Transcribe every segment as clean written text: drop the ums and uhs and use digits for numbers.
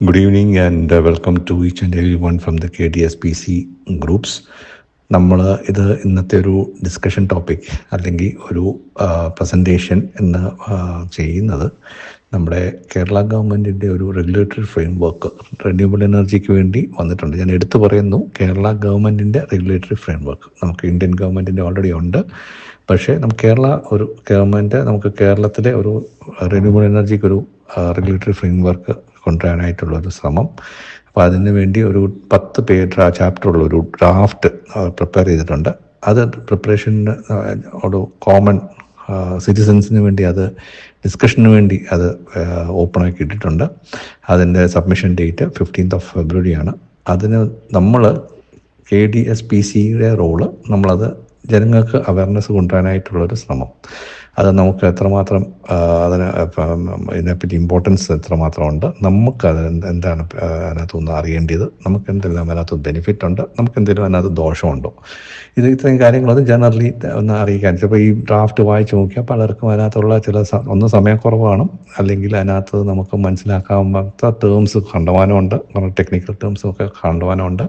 Good evening and welcome to each and everyone from the KDSPC groups. നമ്മൾ ഇന്നത്തെ ഒരു discussion topic അല്ലെങ്കിൽ ഒരു പ്രസൻറ്റേഷൻ എന്ന് ചെയ്യുന്നത് നമ്മുടെ കേരള ഗവൺമെൻറ്റിൻ്റെ ഒരു റെഗുലേറ്ററി ഫ്രെയിം വർക്ക് റിന്യൂവബിൾ എനർജിക്ക് വേണ്ടി വന്നിട്ടുണ്ട്. ഞാൻ എടുത്തു പറയുന്നു, കേരള ഗവൺമെൻറ്റിൻ്റെ റെഗുലേറ്ററി ഫ്രെയിം വർക്ക് നമുക്ക് ഇന്ത്യൻ ഗവൺമെൻറ്റിൻ്റെ ഓൾറെഡി ഉണ്ട്. പക്ഷേ നമുക്ക് നമുക്ക് കേരളത്തിലെ ഒരു റിന്യൂവബിൾ എനർജിക്ക് ഒരു റെഗുലേറ്ററി ഫ്രെയിം വർക്ക് കൊണ്ടുവരാനായിട്ടുള്ളൊരു ശ്രമം. അപ്പോൾ അതിന് വേണ്ടി ഒരു 10 പേജ് ചാപ്റ്ററുള്ള ഒരു ഡ്രാഫ്റ്റ് പ്രിപ്പയർ ചെയ്തിട്ടുണ്ട്. അത് പ്രിപ്പറേഷന് ഒരു കോമൺ സിറ്റിസൻസിന് വേണ്ടി അത് ഡിസ്കഷന് വേണ്ടി അത് ഓപ്പണാക്കി ഇട്ടിട്ടുണ്ട്. അതിൻ്റെ സബ്മിഷൻ ഡേറ്റ് 15th February ആണ്. അതിന് നമ്മൾ KDSPCയുടെ റോള് നമ്മളത് ജനങ്ങൾക്ക് അവയർനെസ് കൊണ്ടുവരാനായിട്ടുള്ളൊരു ശ്രമം. അത് നമുക്ക് എത്രമാത്രം ഇതിനെപ്പറ്റി ഇമ്പോർട്ടൻസ് എത്രമാത്രം ഉണ്ട്, നമുക്കത് എന്താണ് അതിനകത്തൊന്ന് അറിയേണ്ടത്, നമുക്ക് എന്തെല്ലാം അതിനകത്ത് ബെനിഫിറ്റ് ഉണ്ട്, നമുക്ക് എന്തെങ്കിലും അതിനകത്ത് ദോഷമുണ്ടോ, ഇത്രയും കാര്യങ്ങളത് ജനറലി ഒന്ന് അറിയിക്കാൻ. ചിലപ്പോൾ ഈ ഡ്രാഫ്റ്റ് വായിച്ച് നോക്കിയാൽ പലർക്കും അതിനകത്തുള്ള ചില സമയക്കുറവാണ്, അല്ലെങ്കിൽ അതിനകത്ത് നമുക്ക് മനസ്സിലാക്കാവുന്ന ടേംസ് കണ്ടുപോകാനുണ്ട്, ടെക്നിക്കൽ ടേംസും ഒക്കെ കണ്ടുപോകാനുണ്ട്.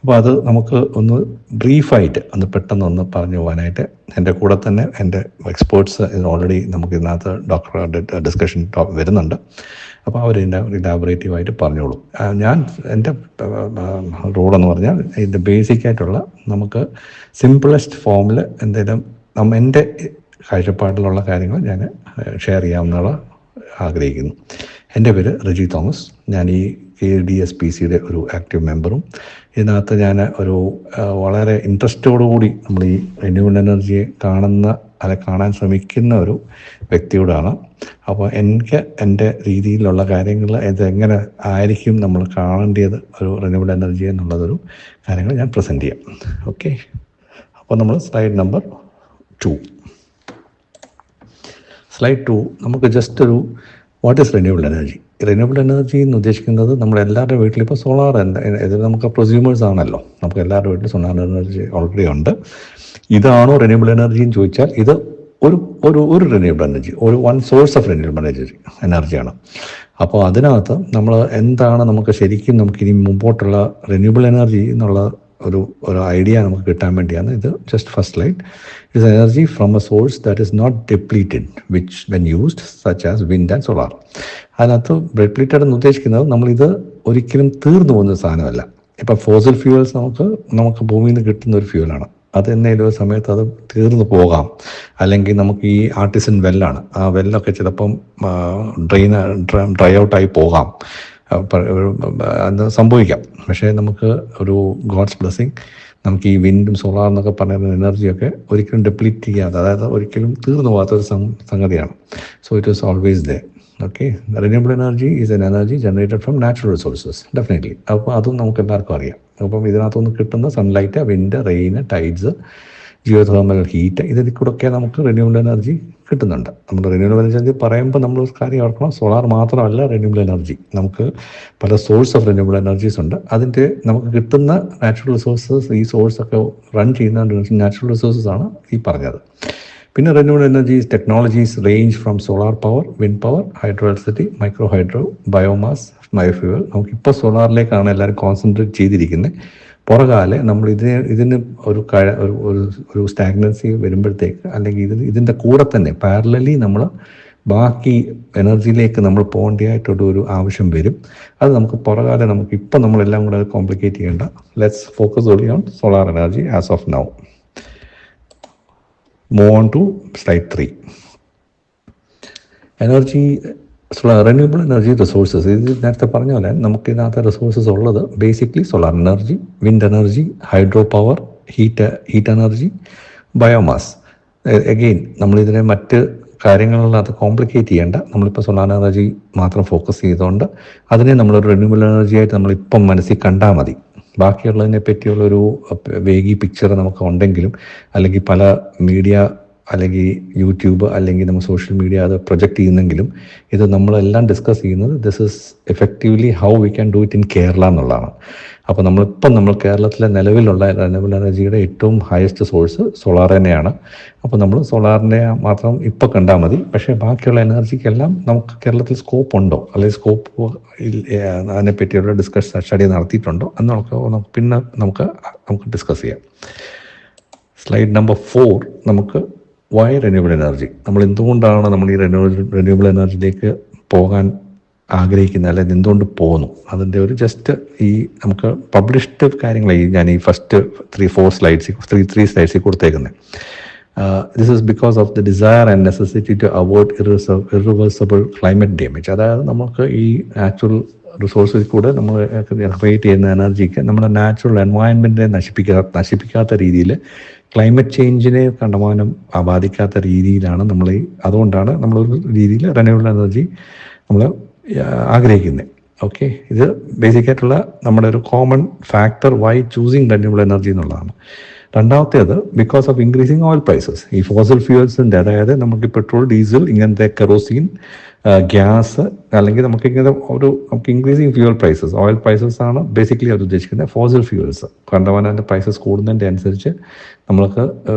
അപ്പോൾ അത് നമുക്ക് ഒന്ന് ബ്രീഫായിട്ട് പെട്ടെന്നൊന്ന് പറഞ്ഞു പോകാനായിട്ട് എൻ്റെ കൂടെ തന്നെ എൻ്റെ എക്സ്പേർട്സ് ഓൾറെഡി നമുക്ക് ഇതിനകത്ത് ഡോക്ടറുടെ ഡിസ്കഷൻ വരുന്നുണ്ട്. അപ്പോൾ അവർ ഇലാബറേറ്റീവായിട്ട് പറഞ്ഞോളൂ. എൻ്റെ റോളെന്ന് പറഞ്ഞാൽ ഇതിൻ്റെ ബേസിക്കായിട്ടുള്ള നമുക്ക് സിംപിളസ്റ്റ് ഫോമിൽ എന്തെങ്കിലും എൻ്റെ കാഴ്ചപ്പാടിലുള്ള കാര്യങ്ങൾ ഞാൻ ഷെയർ ചെയ്യാമെന്നുള്ള ആഗ്രഹിക്കുന്നു. എൻ്റെ പേര് റിജി തോമസ്. ഞാൻ ഈ KDSPCയുടെ ഒരു ആക്റ്റീവ് മെമ്പറും ഇതിനകത്ത് ഞാൻ ഒരു വളരെ ഇൻട്രസ്റ്റോടുകൂടി നമ്മൾ ഈ റിന്യൂവബിൾ എനർജിയെ കാണാൻ ശ്രമിക്കുന്ന ഒരു വ്യക്തിയോടാണ്. അപ്പോൾ എനിക്ക് എൻ്റെ രീതിയിലുള്ള കാര്യങ്ങൾ ഇതെങ്ങനെ ആയിരിക്കും നമ്മൾ കാണേണ്ടത് ഒരു റിന്യൂവബിൾ എനർജി എന്നുള്ളതൊരു കാര്യങ്ങൾ ഞാൻ പ്രസൻറ്റ് ചെയ്യാം. ഓക്കെ, അപ്പോൾ നമ്മൾ സ്ലൈഡ് നമ്പർ 2 നമുക്ക് ജസ്റ്റ് ഒരു what is renewable energy. Renewable energy എന്ന് ഉദ്ദേശിക്കുന്നത് നമ്മുടെ എല്ലാവരുടെ വീട്ടിലിപ്പോൾ സോളാർ ഇത് നമുക്ക് പ്രൊസ്യൂമേഴ്സ് ആണല്ലോ, നമുക്ക് എല്ലാവരുടെ വീട്ടിലും സോളാർ എനർജി ഓൾറെഡി ഉണ്ട്. ഇതാണോ റിന്യൂവബിൾ എനർജി എന്ന് ചോദിച്ചാൽ ഇത് ഒരു renewable energy, one source of renewable എനർജിയാണ്. അപ്പോൾ അതിനകത്ത് നമ്മൾ എന്താണ് നമുക്ക് ശരിക്കും നമുക്കിനി മുമ്പോട്ടുള്ള റിന്യൂവബിൾ എനർജി എന്നുള്ള ഒരു ഐഡിയ നമുക്ക് കിട്ടാൻ വേണ്ടിയാണ് ഇത്. Just first slide is energy from a source that is not depleted which when used such as wind and solar. അതിനകത്ത് ഡെപ്ലീറ്റഡ് എന്ന് ഉദ്ദേശിക്കുന്നത് നമ്മളിത് ഒരിക്കലും തീർന്നു പോകുന്ന സാധനമല്ല. ഇപ്പം ഫോസിൽ ഫ്യൂവൽസ് നമുക്ക് ഭൂമിയിൽ നിന്ന് കിട്ടുന്ന ഒരു ഫ്യൂവലാണ്. അത് എന്നേലും ഒരു സമയത്ത് അത് തീർന്നു പോകാം. അല്ലെങ്കിൽ നമുക്ക് ഈ ആർട്ടിസൻ വെല്ലാണ്, ആ വെല്ലൊക്കെ ചിലപ്പം ഡ്രൈ ഔട്ടായി പോകാം, അത് സംഭവിക്കാം. പക്ഷേ നമുക്ക് ഒരു ഗോഡ്സ് ബ്ലെസ്സിങ്, നമുക്ക് ഈ വിൻഡും സോളാർ എന്നൊക്കെ പറയുന്ന എനർജിയൊക്കെ ഒരിക്കലും ഡെപ്ലീറ്റ് ചെയ്യാതെ, അതായത് ഒരിക്കലും തീർന്നു പോകാത്തൊരു സംഗതിയാണ്. So it is always they. Okay, renewable energy is N energy generated from natural resources, definitely. അപ്പോൾ അതും നമുക്ക് എല്ലാവർക്കും അറിയാം. അപ്പം ഇതിനകത്തുനിന്ന് കിട്ടുന്ന sunlight, wind, rain, tides, geothermal heat, ഇതിൽ കൂടെയൊക്കെ നമുക്ക് റിന്യൂവബിൾ എനർജി കിട്ടുന്നുണ്ട്. നമ്മൾ റിന്യൂവബിൾ എനർജി പറയുമ്പോൾ നമ്മൾ കാര്യം ഓർക്കണം, സോളാർ മാത്രമല്ല റിന്യൂവബിൾ എനർജി. നമുക്ക് പല സോഴ്സ് ഓഫ് റിന്യൂവബിൾ എനർജീസ് ഉണ്ട്. അതിൻ്റെ നമുക്ക് കിട്ടുന്ന നാച്ചുറൽ റിസോഴ്സസ്, ഈ സോഴ്സൊക്കെ റൺ ചെയ്യുന്ന നാച്ചുറൽ റിസോഴ്സസ് ആണ് ഈ പറഞ്ഞത്. പിന്നെ renewable energies technologies range from solar power, wind power, hydro electricity, micro hydro, biomass, biofuel. നമുക്കിപ്പോൾ സോളാറിലേക്കാണ് എല്ലാവരും കോൺസെൻട്രേറ്റ് ചെയ്തിരിക്കുന്നത്. പുറകാലെ നമ്മൾ ഇതിന് ഒരു സ്റ്റാഗ്നൻസി വരുമ്പോഴത്തേക്ക്, അല്ലെങ്കിൽ ഇതിൻ്റെ കൂടെ തന്നെ പാരലലി നമ്മൾ ബാക്കി എനർജിയിലേക്ക് നമ്മൾ പോകേണ്ടതായിട്ടൊരു ആവശ്യം വരും. അത് നമുക്ക് പുറകാലെ ഇപ്പം നമ്മളെല്ലാം കൂടെ അത് കോംപ്ലിക്കേറ്റ് ചെയ്യേണ്ട. Let's focus only on solar energy as of now. Move on to slide 3. Energy, renewable energy resources. ഇത് നേരത്തെ പറഞ്ഞ പോലെ നമുക്ക് ഇതിനകത്ത് റിസോഴ്സസ് ഉള്ളത് basically solar energy, wind energy, hydro power, heat energy, biomass. Again നമ്മളിതിനെ മറ്റ് കാര്യങ്ങളിൽ അത് കോംപ്ലിക്കേറ്റ് ചെയ്യേണ്ട. നമ്മളിപ്പോൾ സോളാർ എനർജി മാത്രം ഫോക്കസ് ചെയ്തുകൊണ്ട് അതിനെ നമ്മളൊരു റിന്യൂവബിൾ എനർജി ആയിട്ട് നമ്മളിപ്പം മനസ്സിൽ കണ്ടാൽ മതി. ബാക്കിയുള്ളതിനെ പറ്റിയുള്ളൊരു വേഗി പിക്ചർ നമുക്ക് ഉണ്ടെങ്കിലും, അല്ലെങ്കിൽ പല മീഡിയ അല്ലെങ്കിൽ യൂട്യൂബ് അല്ലെങ്കിൽ നമ്മൾ സോഷ്യൽ മീഡിയ അത് പ്രൊജക്റ്റ് ചെയ്യുന്നെങ്കിലും ഇത് നമ്മളെല്ലാം ഡിസ്കസ് ചെയ്യുന്നത് this is effectively how we can do it in Kerala എന്നുള്ളതാണ്. അപ്പോൾ നമ്മൾ കേരളത്തിലെ നിലവിലുള്ള റിന്യൂവബിൾ എനർജിയുടെ ഏറ്റവും ഹയസ്റ്റ് സോഴ്സ് സോളാർ തന്നെയാണ്. അപ്പോൾ നമ്മൾ സോളാറിൻ്റെ മാത്രം ഇപ്പോൾ കണ്ടാൽ മതി. പക്ഷേ ബാക്കിയുള്ള എനർജിക്കെല്ലാം നമുക്ക് കേരളത്തിൽ സ്കോപ്പ് ഉണ്ടോ, അല്ലെങ്കിൽ സ്കോപ്പ് അതിനെപ്പറ്റിയുള്ള സ്റ്റഡി നടത്തിയിട്ടുണ്ടോ എന്ന് പിന്നെ നമുക്ക് ഡിസ്കസ് ചെയ്യാം. സ്ലൈഡ് നമ്പർ 4 നമുക്ക് വൈ റിന്യൂവബിൾ എനർജി, നമ്മൾ എന്തുകൊണ്ടാണ് നമ്മൾ ഈ റിന്യൂവബിൾ എനർജിയിലേക്ക് പോകാൻ ആഗ്രഹിക്കുന്നത്, അല്ലെങ്കിൽ എന്തുകൊണ്ട് പോകുന്നു, അതിൻ്റെ ഒരു ജസ്റ്റ് ഈ നമുക്ക് പബ്ലിഷ്ഡ് കാര്യങ്ങളായി ഞാൻ ഈ ഫസ്റ്റ് 3 സ്ലൈഡ്സിൽ കൊടുത്തേക്കുന്നത്. This is because of the desire and necessity to avoid irreversible climate damage. അതായത് നമുക്ക് ഈ നാച്ചുറൽ റിസോഴ്സിൽ കൂടെ നമ്മൾ ക്രിയേറ്റ് ചെയ്യുന്ന എനർജിക്ക് നമ്മുടെ നാച്ചുറൽ എൻവയൺമെൻറ്റിനെ നശിപ്പിക്കാത്ത രീതിയിൽ, ക്ലൈമറ്റ് ചേഞ്ചിനെ കണ്ടമാനം ബാധിക്കാത്ത രീതിയിലാണ് അതുകൊണ്ടാണ് നമ്മളൊരു രീതിയിൽ റിന്യൂവബിൾ എനർജി നമ്മൾ ആഗ്രഹിക്കുന്നത്. ഓക്കെ, ഇത് ബേസിക്കായിട്ടുള്ള നമ്മുടെ ഒരു common factor why choosing renewable energy എന്നുള്ളതാണ്. രണ്ടാമത്തേത് because of increasing oil prices. ഈ ഫോസിൽ ഫ്യൂവൽസിൻ്റെ, അതായത് നമുക്ക് പെട്രോൾ, ഡീസൽ, ഇങ്ങനത്തെ കെറോസിൻ, ഗ്യാസ്, അല്ലെങ്കിൽ നമുക്ക് increasing fuel prices, oil prices ആണ് ബേസിക്കലി അത് ഉദ്ദേശിക്കുന്നത്. ഫോസിൽ ഫ്യൂവൽസ് കണ്ടമാനം അതിൻ്റെ പ്രൈസസ് കൂടുന്നതിൻ്റെ അനുസരിച്ച് നമ്മൾക്ക്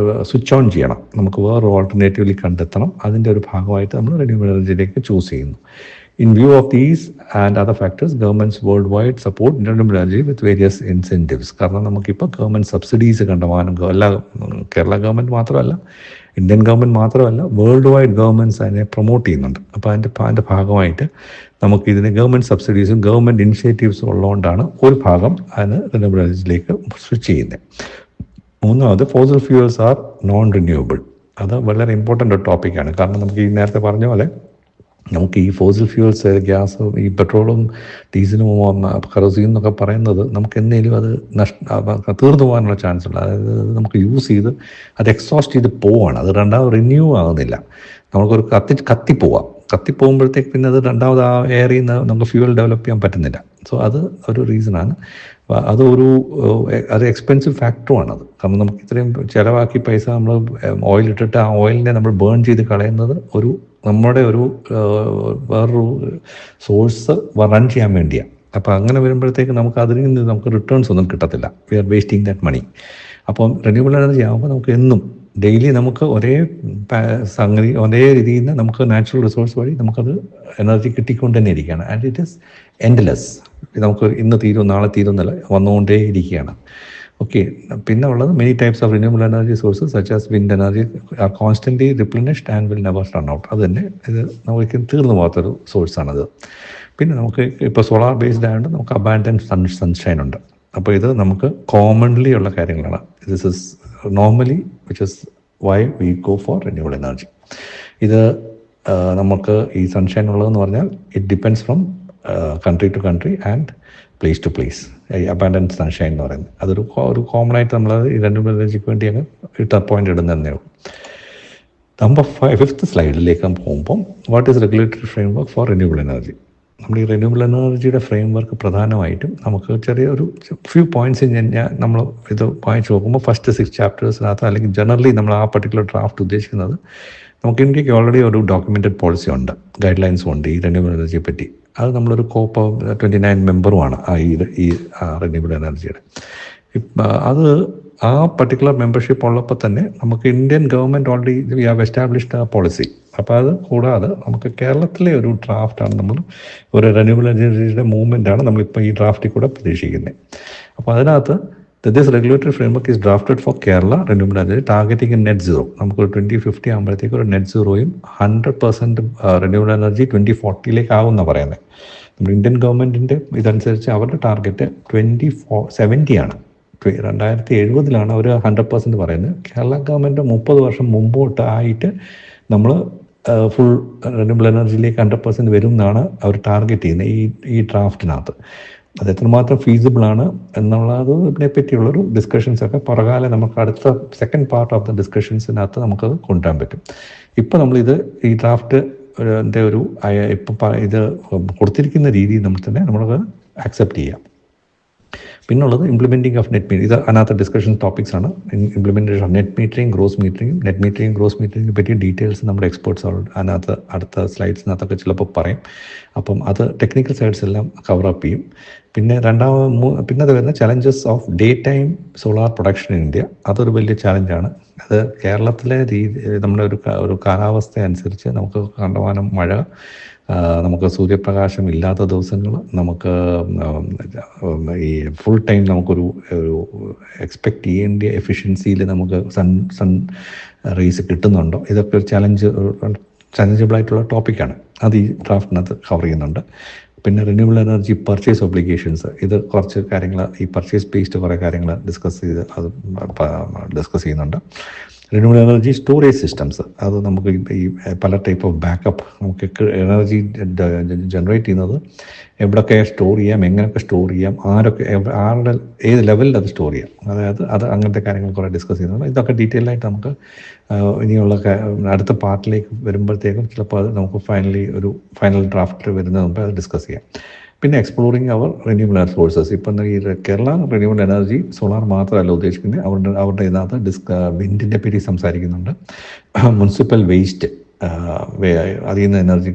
സ്വിച്ച് ഓൺ ചെയ്യണം, നമുക്ക് വേറൊരു ഓൾട്ടർനേറ്റീവ്ലി കണ്ടെത്തണം. അതിൻ്റെ ഒരു ഭാഗമായിട്ട് നമ്മൾ റിന്യൂവബിൾ എനർജിയിലേക്ക് ചൂസ് ചെയ്യുന്നു. In view of these and other factors, governments worldwide support renewable energy with various incentives. കാരണം നമുക്കിപ്പോൾ ഗവൺമെൻറ് സബ്സിഡീസ് കണ്ടമാനം, കേരള ഗവൺമെൻറ് മാത്രമല്ല, ഇന്ത്യൻ ഗവൺമെൻറ് മാത്രമല്ല, വേൾഡ് വൈഡ് ഗവൺമെൻറ്റ്സ് അതിനെ പ്രൊമോട്ട് ചെയ്യുന്നുണ്ട്. അപ്പോൾ അതിൻ്റെ ഭാഗമായിട്ട് നമുക്കിതിന് ഗവൺമെൻറ് സബ്സിഡീസും ഗവൺമെൻറ് ഇനിഷ്യേറ്റീവ്സും ഉള്ളതുകൊണ്ടാണ് ഒരു ഭാഗം അതിന് റിന്യൂവബിൾ എനർജിയിലേക്ക് സ്വിച്ച് ചെയ്യുന്നത്. മൂന്നാമത്, fossil fuels are non renewable. അത് വളരെ ഇമ്പോർട്ടൻ്റ് ഒരു ടോപ്പിക്കാണ്. കാരണം നമുക്ക് ഈ നേരത്തെ പറഞ്ഞ പോലെ നമുക്ക് ഈ ഫോസിൽ ഫ്യൂവൽസ്, ഗ്യാസ്, ഈ പെട്രോളും ഡീസലും കെറോസിൻ എന്നൊക്കെ പറയുന്നത് നമുക്ക് എന്തെങ്കിലും അത് തീർന്നു പോകാനുള്ള ചാൻസ് ഉണ്ട്. അതായത് നമുക്ക് യൂസ് ചെയ്ത് അത് എക്സോസ്റ്റ് ചെയ്ത് പോവാണ്, അത് രണ്ടാമത് റിന്യൂ ആകുന്നില്ല. നമുക്കൊരു കത്തിപ്പോകുമ്പോഴത്തേക്ക് പിന്നെ അത് രണ്ടാമത് ആ എയറിൽ നിന്ന് നമുക്ക് ഫ്യൂവൽ ഡെവലപ്പ് ചെയ്യാൻ പറ്റുന്നില്ല. സോ അത് ഒരു റീസണാണ്. അത് എക്സ്പെൻസീവ് ഫാക്ടറുമാണത്. കാരണം നമുക്ക് ഇത്രയും ചിലവാക്കി പൈസ നമ്മൾ ഓയിലിട്ടിട്ട് ആ ഓയിലിനെ നമ്മൾ ബേൺ ചെയ്ത് കളയുന്നത് നമ്മുടെ വേറൊരു സോഴ്സ് റൺ ചെയ്യാൻ വേണ്ടിയാണ്. അപ്പോൾ അങ്ങനെ വരുമ്പോഴത്തേക്ക് നമുക്ക് അതിൽ നിന്ന് നമുക്ക് റിട്ടേൺസ് ഒന്നും കിട്ടത്തില്ല. We are wasting that money. അപ്പം റിന്യൂവബിൾ എനർജി ആകുമ്പോൾ നമുക്ക് എന്നും ഡെയിലി നമുക്ക് ഒരേ രീതിയിൽ നിന്ന് നമുക്ക് നാച്ചുറൽ റിസോഴ്സ് വഴി നമുക്കത് എനർജി കിട്ടിക്കൊണ്ട് തന്നെ ഇരിക്കുകയാണ്. And it is endless. നമുക്ക് ഇന്ന് തീരും നാളെ തീരുന്നില്ല, വന്നുകൊണ്ടേ ഇരിക്കുകയാണ്. ഓക്കെ, പിന്നെ ഉള്ളത് many types of renewable energy sources such as wind energy are constantly replenished and will never run out. അത് തന്നെ ഇത് നമുക്ക് തീർന്നു പോകാത്തൊരു സോഴ്സാണത്. പിന്നെ നമുക്ക് ഇപ്പോൾ സോളാർ ബേസ്ഡ് ആയതുകൊണ്ട് നമുക്ക് അബാൻഡൻറ്റ് സൺഷൈൻ ഉണ്ട്. അപ്പോൾ ഇത് നമുക്ക് കോമൺലി ഉള്ള കാര്യങ്ങളാണ്. This is normally which is why we go for renewable energy. ഇത് നമുക്ക് ഈ സൺഷൈൻ ഉള്ളതെന്ന് പറഞ്ഞാൽ it depends from country to country and place to place. ഈ അബാൻഡൻറ്റ് സൺഷൈൻ എന്ന് പറയുന്നത് അതൊരു കോമൺ ആയിട്ട് നമ്മൾ ഈ റിന്യൂവബിൾ എനർജിക്ക് വേണ്ടി അങ്ങ് പോയിന്റ് ഇടുന്നതന്നേ ഉള്ളൂ. നമ്പർ 5th സ്ലൈഡിലേക്ക് പോകുമ്പം what is regulatory frame work for renewable energy. നമ്മൾ ഈ റിന്യൂവബിൾ എനർജിയുടെ ഫ്രെയിം വർക്ക് പ്രധാനമായിട്ടും നമുക്ക് ചെറിയൊരു ഫ്യൂ പോയിന്റ്സ് നമ്മൾ ഇത് വായിച്ച് നോക്കുമ്പോൾ ഫസ്റ്റ് 6 ചാപ്റ്റേഴ്സിനകത്ത്, അല്ലെങ്കിൽ ജനറലി നമ്മൾ ആ പർട്ടിക്കുലർ ഡ്രാഫ്റ്റ് ഉദ്ദേശിക്കുന്നത്, നമുക്ക് ഇന്ത്യക്ക് ഓൾറെഡി ഒരു ഡോക്യുമെൻറ്റഡ് പോളിസി ഉണ്ട്, ഗൈഡ് ലൈൻസും ഉണ്ട് ഈ റിന്യൂവബിൾ എനർജിയെ പറ്റി. അത് നമ്മളൊരു കോപ്പ് 29 മെമ്പറുമാണ് ഈ റിന്യൂവബിൾ എനർജിയുടെ. അത് ആ പർട്ടിക്കുലർ മെമ്പർഷിപ്പ് ഉള്ളപ്പോൾ തന്നെ നമുക്ക് Indian government already we have established ആ പോളിസി. അപ്പോൾ അത് കൂടാതെ നമുക്ക് കേരളത്തിലെ ഒരു ഡ്രാഫ്റ്റാണ്, നമ്മൾ ഒരു റിന്യൂവബിൾ എനർജിയുടെ മൂവ്മെൻറ്റാണ് നമ്മളിപ്പോൾ ഈ ഡ്രാഫ്റ്റിൽ കൂടെ പ്രതീക്ഷിക്കുന്നത്. അപ്പോൾ അതിനകത്ത് this regulatory framework is drafted for Kerala renewable energy targeting net zero. നമുക്കൊരു 2050 ആകുമ്പോഴത്തേക്ക് ഒരു നെറ്റ് സീറോയും 100% റിന്യൂവബിൾ എനർജി 2040 ആകുമെന്നാണ് പറയുന്നത്. നമ്മുടെ ഇന്ത്യൻ ഗവൺമെൻറ്റിൻ്റെ ഇതനുസരിച്ച് അവരുടെ ടാർഗറ്റ് 2070 ആണ്. 2070 അവർ 100% പറയുന്നത്. കേരള ഗവൺമെൻറ് 30 വർഷം മുമ്പോട്ട് ആയിട്ട് നമ്മൾ ഫുൾ റിന്യൂവബിൾ എനർജിയിലേക്ക് 100% വരും എന്നാണ് അവർ ടാർഗറ്റ് ചെയ്യുന്നത് ഈ ഡ്രാഫ്റ്റിനകത്ത്. അത് എത്രമാത്രം ഫീസിബിളാണ് എന്നുള്ളതിനെ പറ്റിയുള്ളൊരു ഡിസ്കഷൻസൊക്കെ പുറകാലെ നമുക്ക് അടുത്ത സെക്കൻഡ് പാർട്ട് ഓഫ് ദ ഡിസ്കഷൻസിനകത്ത് നമുക്കത് കൊണ്ടുവരാൻ പറ്റും. ഇപ്പോൾ നമ്മളിത് ഈ ഡ്രാഫ്റ്റ് ഇപ്പം ഇത് കൊടുത്തിരിക്കുന്ന രീതിയിൽ നമ്മൾ തന്നെ നമ്മളത് ആക്സെപ്റ്റ് ചെയ്യാം. പിന്നുള്ളത് ഇംപ്ലിമെൻറ്റിംഗ് ഓഫ് നെറ്റ് മീറ്ററിംഗ്. ഇത് അതിനകത്ത് ഡിസ്കഷൻ ടോപ്പിക്സ് ആണ്. Implementation of net metering, gross metering. Net metering, gross മീറ്ററിംഗിനെ പറ്റി ഡീറ്റെയിൽസ് നമ്മുടെ എക്സ്പേർട്സ് അതിനകത്ത് അടുത്ത സ്ലൈഡ്സിനകത്തൊക്കെ ചിലപ്പോൾ പറയും. അപ്പം അത് ടെക്നിക്കൽ സൈഡ്സ് എല്ലാം കവറപ്പ് ചെയ്യും. പിന്നെ പിന്നത് വരുന്ന challenges off day time solar production in India. അതൊരു വലിയ ചലഞ്ചാണ്. അത് കേരളത്തിലെ നമ്മുടെ ഒരു കാലാവസ്ഥ അനുസരിച്ച് നമുക്ക് കണ്ടമാനം മഴ, നമുക്ക് സൂര്യപ്രകാശം ഇല്ലാത്ത ദിവസങ്ങൾ, നമുക്ക് ഈ ഫുൾ ടൈം നമുക്കൊരു എക്സ്പെക്റ്റ് ചെയ്യേണ്ട എഫിഷ്യൻസിയിൽ നമുക്ക് സൺ റേസ് കിട്ടുന്നുണ്ടോ, ഇതൊക്കെ ഒരു ചലഞ്ചബിളായിട്ടുള്ള ടോപ്പിക്കാണ്. അത് ഈ ഡ്രാഫ്റ്റിനകത്ത് കവർ ചെയ്യുന്നുണ്ട്. പിന്നെ റിന്യൂവബിൾ എനർജി പർച്ചേസ് ഒബ്ലിഗേഷൻസ്, ഇത് കുറച്ച് കാര്യങ്ങൾ ഈ പർച്ചേസ് ബേസ്ഡ് കുറേ കാര്യങ്ങൾ ഡിസ്കസ് ചെയ്യുന്നുണ്ട്. റിന്യൂവബിൾ എനർജി സ്റ്റോറേജ് സിസ്റ്റംസ്, അത് നമുക്ക് ഈ പല ടൈപ്പ് ഓഫ് ബാക്കപ്പ്, നമുക്ക് എനർജി ജനറേറ്റ് ചെയ്യുന്നത് എവിടെയൊക്കെ സ്റ്റോർ ചെയ്യാം, എങ്ങനെയൊക്കെ സ്റ്റോർ ചെയ്യാം, ആരുടെ ഏത് ലെവലിൽ അത് സ്റ്റോർ ചെയ്യാം, അതായത് അങ്ങനത്തെ കാര്യങ്ങൾ കുറേ ഡിസ്കസ് ചെയ്യുന്നുണ്ട്. ഇതൊക്കെ ഡീറ്റെയിൽ ആയിട്ട് നമുക്ക് ഇനിയുള്ള അടുത്ത പാർട്ടിലേക്ക് വരുമ്പോഴത്തേക്കും ചിലപ്പോൾ അത് നമുക്ക് ഫൈനൽ ഡ്രാഫ്റ്റിൽ വരുന്നതിന് മുമ്പ് അത് ഡിസ്കസ് ചെയ്യാം. പിന്നെ എക്സ്പ്ലോറിങ് അവർ റിന്യൂവബിൾ എനർജി സോഴ്സസ്. ഇപ്പം ഈ കേരള റിന്യൂവബിൾ എനർജി സോളാർ മാത്രമല്ല ഉദ്ദേശിക്കുന്നത്, അവരുടെ ഇതിനകത്ത് വിൻഡിനെ പറ്റി സംസാരിക്കുന്നുണ്ട്. മുനിസിപ്പൽ വേസ്റ്റ്, അതിൽ നിന്ന് എനർജി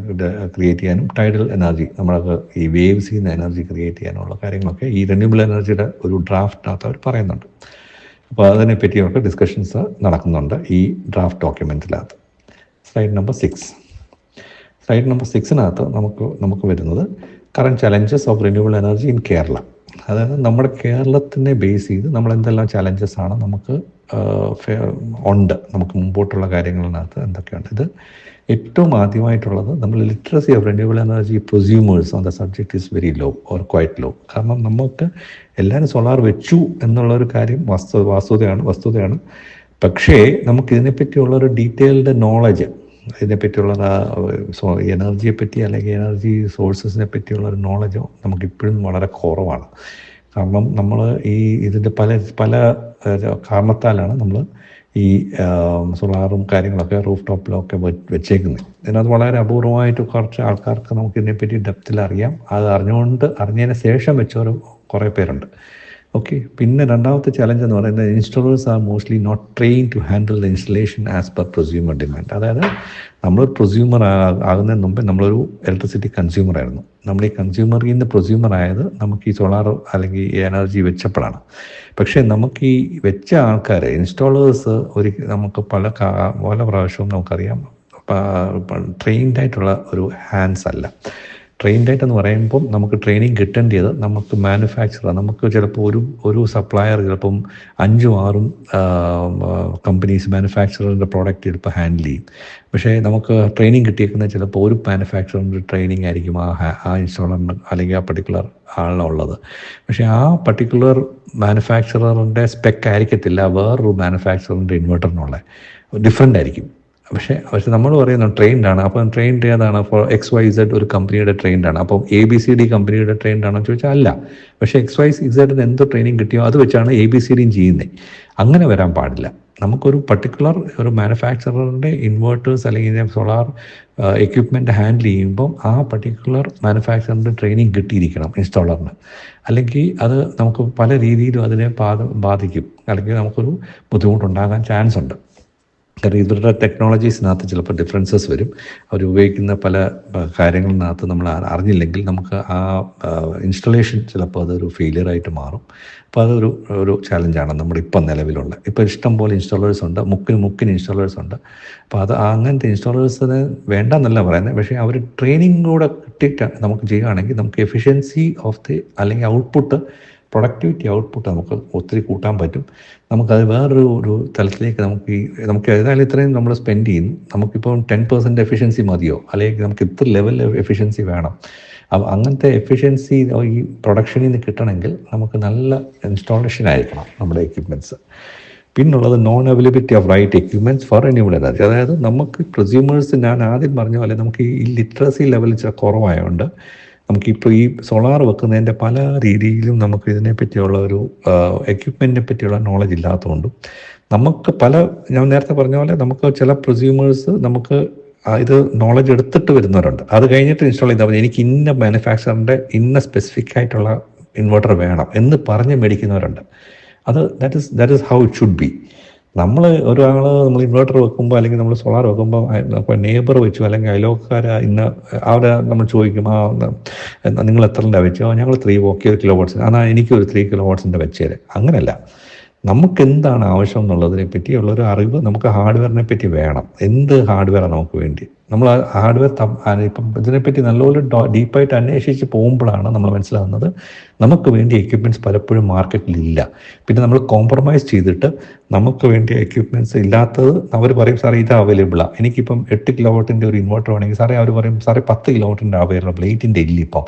ക്രിയേറ്റ് ചെയ്യാനും, ടൈഡൽ എനർജി, നമ്മളൊക്കെ ഈ വേവ്സിൽ നിന്ന് എനർജി ക്രിയേറ്റ് ചെയ്യാനുള്ള കാര്യങ്ങളൊക്കെ ഈ റിന്യൂവബിൾ എനർജിയുടെ ഒരു ഡ്രാഫ്റ്റിനകത്ത് അവർ പറയുന്നുണ്ട്. അപ്പോൾ അതിനെ പറ്റിയൊക്കെ ഡിസ്കഷൻസ് നടക്കുന്നുണ്ട് ഈ ഡ്രാഫ്റ്റ് ഡോക്യുമെൻറ്റിനകത്ത്. സ്ലൈഡ് നമ്പർ 6 നമുക്ക് വരുന്നത് current challenges of renewable energy in Kerala. അതായത് നമ്മുടെ കേരളത്തിനെ ബേസ് ചെയ്ത് നമ്മൾ എന്തെല്ലാം ചലഞ്ചസ് ആണ് നമുക്ക് നമുക്ക് മുമ്പോട്ടുള്ള കാര്യങ്ങളിനകത്ത് എന്തൊക്കെയുണ്ട്. ഇത് ഏറ്റവും ആദ്യമായിട്ടുള്ളത്, നമ്മൾ literacy of renewable energy prosumers on the subject is very low or quite low. കാരണം നമുക്ക് എല്ലാവരും സോളാർ വെച്ചു എന്നുള്ളൊരു കാര്യം വസ്തുതയാണ്. പക്ഷേ നമുക്കിതിനെപ്പറ്റിയുള്ള ഒരു ഡീറ്റെയിൽഡ് നോളജ്, ഇതിനെപ്പറ്റിയുള്ള എനർജിയെ പറ്റി അല്ലെങ്കിൽ എനർജി സോഴ്സസിനെ പറ്റിയുള്ള ഒരു നോളജ് നമുക്കിപ്പോഴും വളരെ കുറവാണ്. കാരണം നമ്മൾ ഇതിൻ്റെ പല കാരണത്താലാണ് നമ്മൾ ഈ സോളാറും കാര്യങ്ങളൊക്കെ റൂഫ് ടോപ്പിലൊക്കെ വെച്ചേക്കുന്നത്. ഇതിനകത്ത് വളരെ അപൂർവമായിട്ട് കുറച്ച് ആൾക്കാർക്ക് നമുക്ക് ഇതിനെപ്പറ്റി ഡെപ്തിൽ അറിയാം. അത് അറിഞ്ഞതിന് ശേഷം വെച്ചവർ കുറേ പേരുണ്ട്. ഓക്കെ. പിന്നെ രണ്ടാമത്തെ ചലഞ്ച് എന്ന് പറയുന്നത്, installers are mostly not train to handle the installation as per prosumer demand. അതായത് നമ്മളൊരു പ്രൊസ്യൂമർ ആകുന്നതിന് മുമ്പ് നമ്മളൊരു ഇലക്ട്രിസിറ്റി കൺസ്യൂമർ ആയിരുന്നു. നമ്മൾ ഈ കൺസ്യൂമറിൽ നിന്ന് പ്രൊസ്യൂമർ ആയത് നമുക്ക് ഈ സോളാർ അല്ലെങ്കിൽ ഈ എനർജി വെച്ചപ്പോഴാണ്. പക്ഷേ നമുക്ക് ഈ വെച്ച ആൾക്കാർ, ഇൻസ്റ്റോളേഴ്സ്, നമുക്ക് പല പ്രാവശ്യവും നമുക്കറിയാം ട്രെയിൻഡ് ആയിട്ടുള്ള ഒരു ഹാൻഡ്സ് അല്ല. ട്രെയിൻഡ് ആയിട്ടെന്ന് പറയുമ്പം നമുക്ക് ട്രെയിനിങ് കിട്ടേണ്ടത് നമുക്ക് മാനുഫാക്ചറർ, നമുക്ക് ചിലപ്പോൾ ഒരു സപ്ലയർ ചിലപ്പം 5-6 കമ്പനീസ് മാനുഫാക്ചറിൻ്റെ പ്രോഡക്റ്റ് ചിലപ്പോൾ ഹാൻഡിൽ ചെയ്യും. പക്ഷേ നമുക്ക് ട്രെയിനിങ് കിട്ടിയിരിക്കുന്നത് ചിലപ്പോൾ ഒരു മാനുഫാക്ചറിൻ്റെ ട്രെയിനിങ് ആയിരിക്കും ആ ഇൻസ്റ്റാളറിന് അല്ലെങ്കിൽ ആ പർട്ടിക്കുലർ ആളിനുള്ളത്. പക്ഷേ ആ പർട്ടിക്കുലർ മാനുഫാക്ചറിൻ്റെ സ്പെക്ക് ആയിരിക്കത്തില്ല വേറൊരു മാനുഫാക്ചറിൻ്റെ ഇൻവെർട്ടറിനുള്ള, ഡിഫറെൻ്റ് ആയിരിക്കും. പക്ഷേ നമ്മൾ പറയുന്നത് ട്രെയിൻഡ് ആണ്. അപ്പം ട്രെയിൻഡ് ഏതാണ്? ഫോർ XYZ ഒരു കമ്പനിയുടെ ട്രെയിൻഡ് ആണ്. അപ്പം ABCD കമ്പനിയുടെ ട്രെയിൻഡ് ആണോ ചോദിച്ചാൽ അല്ല. പക്ഷേ XYZ എന്തോ ട്രെയിനിങ് കിട്ടിയോ അത് വെച്ചാണ് ABCDയും ചെയ്യുന്നത്. അങ്ങനെ വരാൻ പാടില്ല. നമുക്കൊരു പർട്ടിക്കുലർ ഒരു മാനുഫാക്ചററിൻ്റെ ഇൻവേർട്ടേഴ്സ് അല്ലെങ്കിൽ സോളാർ എക്യുപ്മെൻറ്റ് ഹാൻഡിൽ ചെയ്യുമ്പം ആ പർട്ടിക്കുലർ മാനുഫാക്ചറിൻ്റെ ട്രെയിനിങ് കിട്ടിയിരിക്കണം ഇൻസ്റ്റാളറിന്. അല്ലെങ്കിൽ അത് നമുക്ക് പല രീതിയിലും അതിനെ ബാധിക്കും, അല്ലെങ്കിൽ നമുക്കൊരു ബുദ്ധിമുട്ടുണ്ടാകാൻ ചാൻസ് ഉണ്ട്. കാരണം ഇവരുടെ ടെക്നോളജീസിനകത്ത് ചിലപ്പോൾ ഡിഫറൻസസ് വരും. അവർ ഉപയോഗിക്കുന്ന പല കാര്യങ്ങളിനകത്ത് നമ്മൾ അറിഞ്ഞില്ലെങ്കിൽ നമുക്ക് ആ ഇൻസ്റ്റലേഷൻ ചിലപ്പോൾ അതൊരു ഫെയിലിയറായിട്ട് മാറും. അപ്പോൾ അതൊരു ചാലഞ്ചാണ് നമ്മുടെ ഇപ്പം നിലവിലുള്ള. ഇപ്പോൾ ഇഷ്ടം പോലെ ഇൻസ്റ്റാളേഴ്സ് ഉണ്ട്, മുക്കിന് ഇൻസ്റ്റാളേഴ്സ് ഉണ്ട്. അപ്പോൾ അങ്ങനത്തെ ഇൻസ്റ്റാളേഴ്സിന് വേണ്ടെന്നല്ല പറയുന്നത്. പക്ഷേ അവർ ട്രെയിനിങ് കൂടെ കിട്ടിയിട്ട് നമുക്ക് ചെയ്യുകയാണെങ്കിൽ നമുക്ക് എഫിഷ്യൻസി ഓഫ് അല്ലെങ്കിൽ പ്രൊഡക്ടിവിറ്റി ഔട്ട്പുട്ട് നമുക്ക് ഒത്തിരി കൂട്ടാൻ പറ്റും. നമുക്കത് വേറൊരു തലത്തിലേക്ക് നമുക്ക് ഏതായാലും ഇത്രയും നമ്മൾ സ്പെൻഡ് ചെയ്യുന്നു, നമുക്കിപ്പോൾ 10% എഫിഷ്യൻസി മതിയോ, അല്ലെങ്കിൽ നമുക്ക് ഇത്ര ലെവൽ എഫിഷ്യൻസി വേണം. അപ്പോൾ അങ്ങനത്തെ എഫിഷ്യൻസി ഈ പ്രൊഡക്ഷനിൽ നിന്ന് കിട്ടണമെങ്കിൽ നമുക്ക് നല്ല ഇൻസ്റ്റാളേഷൻ ആയിരിക്കണം നമ്മുടെ എക്യുപ്മെൻറ്റ്സ്. പിന്നുള്ളത് non availability of right equipments for renewable energy. അതായത് നമുക്ക് പ്രൊസ്യൂമേഴ്സ്, ഞാൻ ആദ്യം പറഞ്ഞ പോലെ നമുക്ക് ഈ ലിറ്ററസി ലെവൽ കുറവായതുകൊണ്ട് നമുക്കിപ്പോൾ ഈ സോളാർ വെക്കുന്നതിൻ്റെ പല രീതിയിലും നമുക്ക് ഇതിനെപ്പറ്റിയുള്ള ഒരു എക്യുപ്മെൻറ്റിനെ പറ്റിയുള്ള നോളജ് ഇല്ലാത്തതുകൊണ്ടും നമുക്ക് ഞാൻ നേരത്തെ പറഞ്ഞ പോലെ നമുക്ക് ചില പ്രൊസ്യൂമേഴ്സ് നമുക്ക് ഇത് നോളജ് എടുത്തിട്ട് വരുന്നവരുണ്ട്. അത് കഴിഞ്ഞിട്ട് ഇൻസ്റ്റാൾ ചെയ്താൽ മതി, എനിക്ക് ഇന്ന മാനുഫാക്ചറിൻ്റെ ഇന്ന സ്പെസിഫിക് ആയിട്ടുള്ള ഇൻവെർട്ടർ വേണം എന്ന് പറഞ്ഞ് മേടിക്കുന്നവരുണ്ട്. That is how it should be. നമ്മൾ നമ്മൾ ഇൻവെർട്ടർ വെക്കുമ്പോൾ അല്ലെങ്കിൽ നമ്മൾ സോളാർ വെക്കുമ്പോൾ നെയ്ബർ വെച്ചു അല്ലെങ്കിൽ അയലോക്കാർ അവരെ നമ്മൾ ചോദിക്കും, നിങ്ങൾ എത്ര വെച്ചോ, ഞങ്ങൾ 3 കിലോ വാട്ട്സ്, എന്നാൽ എനിക്കൊരു 3 കിലോ വാട്ട്സിൻ്റെ വെച്ചേര്. അങ്ങനെയല്ല, നമുക്ക് എന്താണ് ആവശ്യം എന്നുള്ളതിനെ പറ്റിയുള്ളൊരു അറിവ് നമുക്ക് ഹാർഡ്വെയറിനെ പറ്റി വേണം. എന്ത് ഹാർഡ്വെയറാണ് നമുക്ക് വേണ്ടി, നമ്മൾ ആ ഹാർഡ്വെയർ ഇപ്പം ഇതിനെപ്പറ്റി നല്ലപോലെ ഡീപ്പായിട്ട് അന്വേഷിച്ച് പോകുമ്പോഴാണ് നമ്മൾ മനസ്സിലാകുന്നത് നമുക്ക് വേണ്ടിയ എക്യുപ്മെൻറ്റ്സ് പലപ്പോഴും മാർക്കറ്റിലില്ല. പിന്നെ നമ്മൾ കോംപ്രമൈസ് ചെയ്തിട്ട് നമുക്ക് വേണ്ടിയ എക്യുപ്മെൻറ്റ്സ് ഇല്ലാത്തത് അവർ പറയും, സാറേ ഇത് അവൈലബിളാണ്, എനിക്കിപ്പം 8 കിലോ വാട്ടിൻ്റെ ഒരു ഇൻവെർട്ടർ വേണമെങ്കിൽ സാറേ അവർ പറയും, സാറേ 10 കിലോ വാട്ടിൻ്റെ അവൈലബിൾ, 8ൻ്റെ ഇല്ല. ഇപ്പം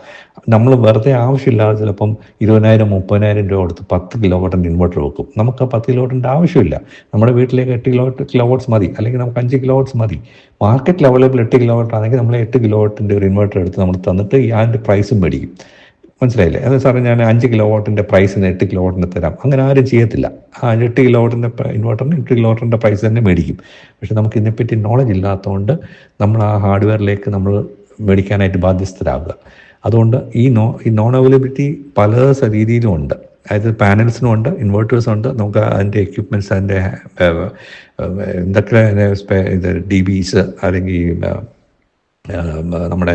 നമ്മൾ വെറുതെ ആവശ്യമില്ലാതെ ചിലപ്പം 20,000-30,000 രൂപ കൊടുത്ത് 10 കിലോ വാട്ടിൻ്റെ ഇൻവെർട്ടർ വെക്കും. നമുക്ക് ആ 10 കിലോ വാട്ടിൻ്റെ ആവശ്യമില്ല. നമ്മുടെ വീട്ടിലേക്ക് 8 കിലോ വാട്ട്സ് മതി, അല്ലെങ്കിൽ നമുക്ക് 5 കിലോ വാട്ട്സ് മതി. മാർക്കറ്റിൽ അവൈലബിൾ 8 കിലോ വാട്ട് ആണെങ്കിൽ നമ്മൾ 8 കിലോ വാട്ടിൻ്റെ ഒരു ഇൻവെർട്ടർ എടുത്ത് നമ്മൾ തന്നിട്ട് അതിൻ്റെ പ്രൈസും മേടിക്കും. മനസ്സിലായില്ലേ? അത് സാറേ ഞാൻ 5 കിലോ വാട്ടിൻ്റെ പ്രൈസിന് 8 കിലോ വാട്ടിന് തരാം, അങ്ങനെ ആരും ചെയ്യത്തില്ല. 8 കിലോ വാട്ടിൻ്റെ ഇൻവെർട്ടറിന് 8 കിലോ വാട്ടിൻ്റെ പ്രൈസ് തന്നെ മേടിക്കും. പക്ഷെ നമുക്ക് ഇതിനെപ്പറ്റി നോളജ് ഇല്ലാത്തതുകൊണ്ട് നമ്മൾ ആ ഹാർഡ്വെയറിലേക്ക് നമ്മൾ മേടിക്കാനായിട്ട് ബാധ്യസ്ഥരാകുക. അതുകൊണ്ട് ഈ നോൺ അവൈലബിലിറ്റി പല രീതിയിലും ഉണ്ട്. അതായത് പാനൽസിനും ഉണ്ട്, ഇൻവെർട്ടേഴ്സും ഉണ്ട്. നമുക്ക് അതിൻ്റെ എക്യുപ്മെൻറ്റ്സ്, അതിൻ്റെ എന്തൊക്കെ ഇത് DBs അല്ലെങ്കിൽ നമ്മുടെ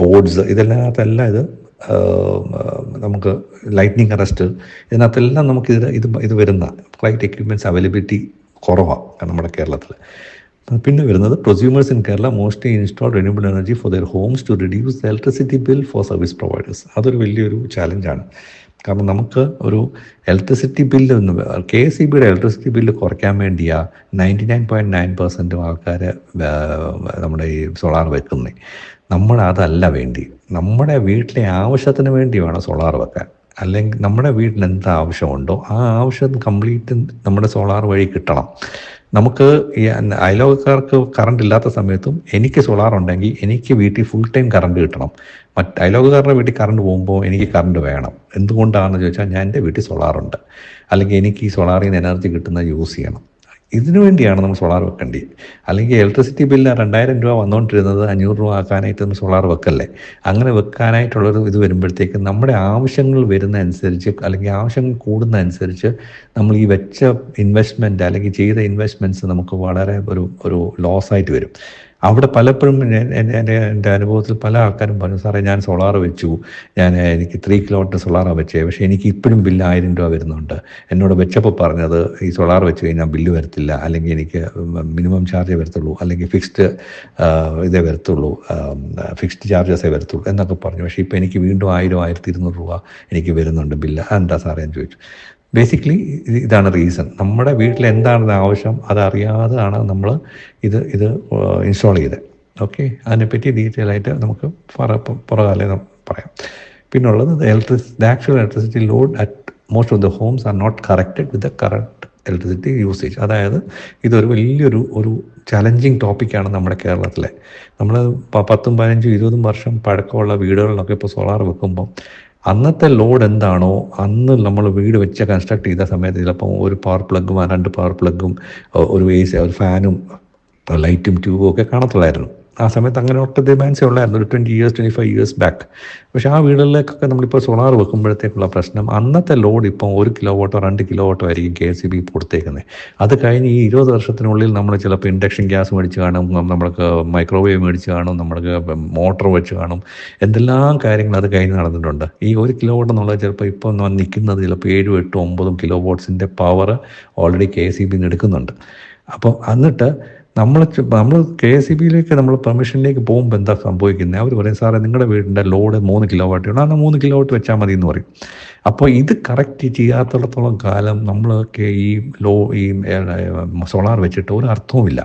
ബോർഡ്സ്, ഇതിനകത്തെല്ലാം ഇത് നമുക്ക് ലൈറ്റ്നിങ് അറസ്റ്റ്, ഇതിനകത്തെല്ലാം നമുക്ക് ഇത് വരുന്ന ഫ്ലൈറ്റ് എക്യുപ്മെൻറ്റ്സ് അവൈലബിലിറ്റി കുറവാണ് നമ്മുടെ കേരളത്തിൽ. പിന്നെ വരുന്നത് prosumers in Kerala mostly install renewable energy for their homes to reduce the electricity bill for service providers. അതൊരു വലിയൊരു ചാലഞ്ചാണ്. കാരണം നമുക്ക് ഒരു ഇലക്ട്രിസിറ്റി ബില്ല് KSEBയുടെ ഇലക്ട്രിസിറ്റി ബില്ല് കുറയ്ക്കാൻ വേണ്ടിയാ 99.9% ആൾക്കാർ നമ്മുടെ ഈ സോളാർ വെക്കുന്നത്. നമ്മളതല്ല വേണ്ടി, നമ്മുടെ വീട്ടിലെ ആവശ്യത്തിന് വേണ്ടി വേണം സോളാർ വെക്കാൻ. അല്ലെങ്കിൽ നമ്മുടെ വീട്ടിൽ എന്ത് ആവശ്യമുണ്ടോ ആ ആവശ്യം കംപ്ലീറ്റ് നമ്മുടെ സോളാർ വഴി കിട്ടണം. നമുക്ക് ഈ അയലോകക്കാർക്ക് കറണ്ട് ഇല്ലാത്ത സമയത്തും എനിക്ക് സോളാർ ഉണ്ടെങ്കിൽ എനിക്ക് വീട്ടിൽ ഫുൾ ടൈം കറണ്ട് കിട്ടണം. അയലോകക്കാരുടെ വീട്ടിൽ കറണ്ട് പോകുമ്പോൾ എനിക്ക് കറണ്ട് വേണം. എന്തുകൊണ്ടാണെന്ന് ചോദിച്ചാൽ ഞാൻ എൻ്റെ വീട്ടിൽ സോളാറുണ്ട്, അല്ലെങ്കിൽ എനിക്ക് ഈ സോളാറിൽ നിന്ന് എനർജി കിട്ടുന്നത് യൂസ് ചെയ്യണം. ഇതിനു വേണ്ടിയാണ് നമ്മൾ സോളാർ വെക്കേണ്ടത്. അല്ലെങ്കിൽ ഇലക്ട്രിസിറ്റി ബില്ല് 2,000 രൂപ വന്നുകൊണ്ടിരുന്നത് 500 രൂപ ആക്കാനായിട്ട് നമ്മൾ സോളാർ വെക്കല്ലേ. അങ്ങനെ വെക്കാനായിട്ടുള്ളൊരു ഇത് വരുമ്പോഴത്തേക്ക് നമ്മുടെ ആവശ്യങ്ങൾ വരുന്ന അനുസരിച്ച്, അല്ലെങ്കിൽ ആവശ്യങ്ങൾ കൂടുന്ന അനുസരിച്ച് നമ്മൾ ഈ വെച്ച ഇൻവെസ്റ്റ്മെൻറ്റ് അല്ലെങ്കിൽ ചെയ്ത ഇൻവെസ്റ്റ്മെൻറ്റ്സ് നമുക്ക് വളരെ ഒരു ലോസായിട്ട് വരും. അവിടെ പലപ്പോഴും എൻ്റെ അനുഭവത്തിൽ പല ആൾക്കാരും പറഞ്ഞു, സാറേ ഞാൻ സോളാർ വെച്ചു, എനിക്ക് 3 കിലോ വാട്ട് സോളാറാണ് വെച്ചേ, പക്ഷേ എനിക്ക് ഇപ്പോഴും ബില്ല് 1000 രൂപ വരുന്നുണ്ട്. എന്നോട് വെച്ചപ്പോൾ പറഞ്ഞത് ഈ സോളാർ വെച്ച് കഴിഞ്ഞാൽ ബില്ല് വരത്തില്ല, അല്ലെങ്കിൽ എനിക്ക് മിനിമം ചാർജേ വരത്തുള്ളൂ, അല്ലെങ്കിൽ ഫിക്സ്ഡ് ചാർജസേ വരത്തുള്ളൂ എന്നൊക്കെ പറഞ്ഞു. പക്ഷേ ഇപ്പോൾ എനിക്ക് വീണ്ടും 1000-1200 രൂപ എനിക്ക് വരുന്നുണ്ട് ബില്ല്. അതെന്താ സാറേ എന്ന് ചോദിച്ചു. ബേസിക്കലി ഇതാണ് റീസൺ. നമ്മുടെ വീട്ടിൽ എന്താണ് ആവശ്യം അതറിയാതെയാണ് നമ്മൾ ഇത് ഇൻസ്റ്റാൾ ചെയ്തത്. ഓക്കെ, അതിനെപ്പറ്റി ഡീറ്റെയിൽ ആയിട്ട് നമുക്ക് പുറകാലേ പറയാം. പിന്നുള്ളത് the actual electricity load at most of the homes are not corrected with the correct electricity usage. അതായത് ഇതൊരു വലിയൊരു ചലഞ്ചിങ് ടോപ്പിക്കാണ് നമ്മുടെ കേരളത്തിലെ. നമ്മൾ 10, 15, 20 വർഷം പഴക്കമുള്ള വീടുകളിലൊക്കെ ഇപ്പോൾ സോളാർ വെക്കുമ്പോൾ അന്നത്തെ ലോഡ് എന്താണോ അന്ന് നമ്മൾ വീട് വെച്ച് കൺസ്ട്രക്ട് ചെയ്ത സമയത്ത് ചിലപ്പോൾ ഒരു പവർ പ്ലഗും 2 പവർ പ്ലഗും ഒരു ഒരു ഫാനും ലൈറ്റും ട്യൂബും ഒക്കെ കാണത്തുള്ളായിരുന്നു. ആ സമയത്ത് അങ്ങനെ ഒട്ട ഡിമാൻഡ്സേ ഉള്ളായിരുന്നു, ഒരു 20 years 25 years ബാക്ക്. പക്ഷേ ആ വീടുകളിലേക്കൊക്കെ നമ്മളിപ്പോൾ സോളാർ വെക്കുമ്പോഴത്തേക്കുള്ള പ്രശ്നം, അന്നത്തെ ലോഡ് ഇപ്പം 1 കിലോ വാട്ടോ 2 കിലോ വാട്ടോ ആയിരിക്കും KSEB കൊടുത്തേക്കുന്നത്. അത് കഴിഞ്ഞ് ഈ 20 വർഷത്തിനുള്ളിൽ നമ്മൾ ചിലപ്പോൾ ഇൻഡക്ഷൻ ഗ്യാസ് മേടിച്ച് കാണും, നമ്മൾക്ക് മൈക്രോവേവ് മേടിച്ച് കാണും, നമ്മൾക്ക് മോട്ടോർ വെച്ച് കാണും, എന്തെല്ലാം കാര്യങ്ങൾ അത് കഴിഞ്ഞ് നടന്നിട്ടുണ്ട്. ഈ 1 കിലോ വാട്ട് എന്നുള്ളത് ചിലപ്പോൾ ഇപ്പോൾ നിൽക്കുന്നത് ചിലപ്പോൾ 7, 8, 9 കിലോ വാട്ട്സിൻ്റെ പവർ ഓൾറെഡി KSEB എടുക്കുന്നുണ്ട്. അപ്പോൾ എന്നിട്ട് നമ്മൾ KSEBയിലേക്ക് നമ്മൾ പെർമിഷനിലേക്ക് പോകുമ്പോൾ എന്താ സംഭവിക്കുന്നത്? അവർ പറയും, സാറേ നിങ്ങളുടെ വീടിൻ്റെ ലോഡ് 3 കിലോ വാട്ട് വേണം, എന്നാൽ 3 കിലോ വാട്ട് വെച്ചാൽ മതി എന്ന് പറയും. അപ്പോൾ ഇത് കറക്റ്റ് ചെയ്യാത്തിടത്തോളം കാലം നമ്മളൊക്കെ ഈ സോളാർ വെച്ചിട്ട് ഒരു അർത്ഥവുമില്ല.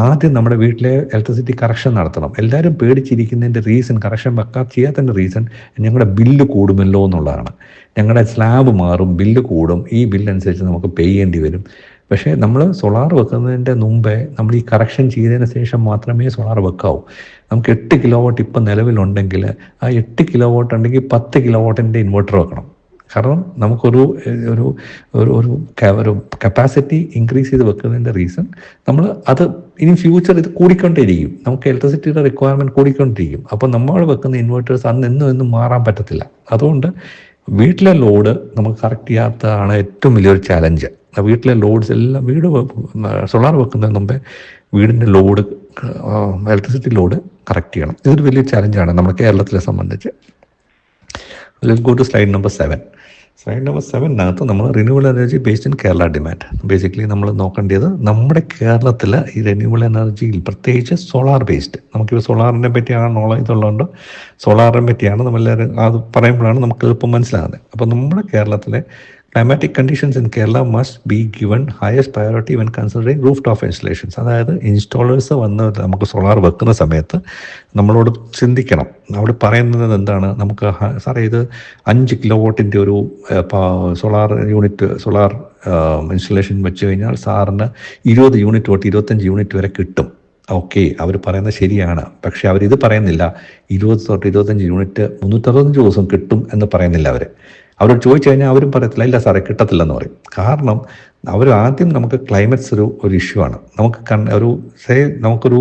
ആദ്യം നമ്മുടെ വീട്ടിലെ ഇലക്ട്രിസിറ്റി കറക്ഷൻ നടത്തണം. എല്ലാവരും പേടിച്ചിരിക്കുന്നതിൻ്റെ റീസൺ, കറക്ഷൻ ചെയ്യാത്തതിൻ്റെ റീസൺ ഞങ്ങളുടെ ബില്ല് കൂടുമല്ലോ എന്നുള്ളതാണ്. ഞങ്ങളുടെ സ്ലാബ് മാറും, ബില്ല് കൂടും, ഈ ബില്ലനുസരിച്ച് നമുക്ക് പേ ചെയ്യേണ്ടി വരും. പക്ഷേ നമ്മൾ സോളാർ വെക്കുന്നതിൻ്റെ മുമ്പേ നമ്മൾ ഈ കറക്ഷൻ ചെയ്തതിന് ശേഷം മാത്രമേ സോളാർ വെക്കാവൂ. നമുക്ക് 8 കിലോ വാട്ട് ഇപ്പം നിലവിലുണ്ടെങ്കിൽ ആ 8 കിലോ വാട്ട് ഉണ്ടെങ്കിൽ 10 കിലോ വാട്ടിൻ്റെ ഇൻവെർട്ടർ വെക്കണം. കാരണം നമുക്കൊരു ഒരു ഒരു ഒരു കപ്പാസിറ്റി ഇൻക്രീസ് ചെയ്ത് വെക്കുന്നതിൻ്റെ റീസൺ നമ്മൾ അത് ഇനി ഫ്യൂച്ചർ ഇത് കൂടിക്കൊണ്ടിരിക്കും, നമുക്ക് ഇലക്ട്രിസിറ്റിയുടെ റിക്വയർമെൻറ്റ് കൂടിക്കൊണ്ടിരിക്കും. അപ്പോൾ നമ്മൾ വെക്കുന്ന ഇൻവെർട്ടേഴ്സ് അന്ന് എന്നും മാറാൻ പറ്റത്തില്ല. അതുകൊണ്ട് വീട്ടിലെ ലോഡ് നമുക്ക് കറക്റ്റ് ചെയ്യാത്തതാണ് ഏറ്റവും വലിയൊരു ചാലഞ്ച്. വീട്ടിലെ ലോഡ്സ് എല്ലാം സോളാർ വെക്കുന്നതിന് മുമ്പേ വീടിൻ്റെ ലോഡ്, ഇലക്ട്രിസിറ്റി ലോഡ് കറക്റ്റ് ചെയ്യണം. ഇതൊരു വലിയ ചാലഞ്ചാണ് നമ്മുടെ കേരളത്തിലെ സംബന്ധിച്ച്. Let's go to slide number 7. Slide number 7 നമ്മൾ renewable energy based in Kerala demand. Basically നമ്മൾ നോക്കേണ്ടത് നമ്മുടെ കേരളത്തിൽ ഈ റിന്യൂവബിൾ എനർജിയിൽ പ്രത്യേകിച്ച് സോളാർ ബേസ്ഡ്, നമുക്കിപ്പോൾ സോളാറിനെ പറ്റിയാണ് നോളജ് ഇതുള്ളതുകൊണ്ട് സോളാറിനെ പറ്റിയാണ് നമ്മളെല്ലാവരും അത് പറയുമ്പോഴാണ് നമുക്ക് എളുപ്പം മനസ്സിലാകുന്നത്. അപ്പോൾ നമ്മുടെ കേരളത്തിലെ climatic conditions in Kerala must be given highest priority when considering roof top installations. അതായത് ഇൻസ്റ്റാളേഴ്സ് വന്ന് നമുക്ക് സോളാർ വെക്കുന്ന സമയത്ത് നമ്മളോട് ചിന്തിക്കണം. അവിടെ പറയുന്നത് എന്താണ്, നമുക്ക് സാറേ ഇത് 5 കിലോവാട്ടിൻ്റെ ഒരു സോളാർ ഇൻസ്റ്റലേഷൻ വെച്ച് കഴിഞ്ഞാൽ സാറിന് 20 യൂണിറ്റ് തൊട്ട് 25 യൂണിറ്റ് വരെ കിട്ടും. ഓക്കെ, അവർ പറയുന്നത് ശരിയാണ്. പക്ഷെ അവരിത് പറയുന്നില്ല 20 തൊട്ട് 25 യൂണിറ്റ് 365 ദിവസം കിട്ടും എന്ന് പറയുന്നില്ല. അവരോട് ചോദിച്ചു കഴിഞ്ഞാൽ അവരും പറയത്തില്ല, ഇല്ല സാറേ കിട്ടത്തില്ലെന്ന് പറയും. കാരണം അവർ ആദ്യം നമുക്ക് ക്ലൈമറ്റ്സ് ഒരു ഇഷ്യൂ ആണ്. നമുക്കൊരു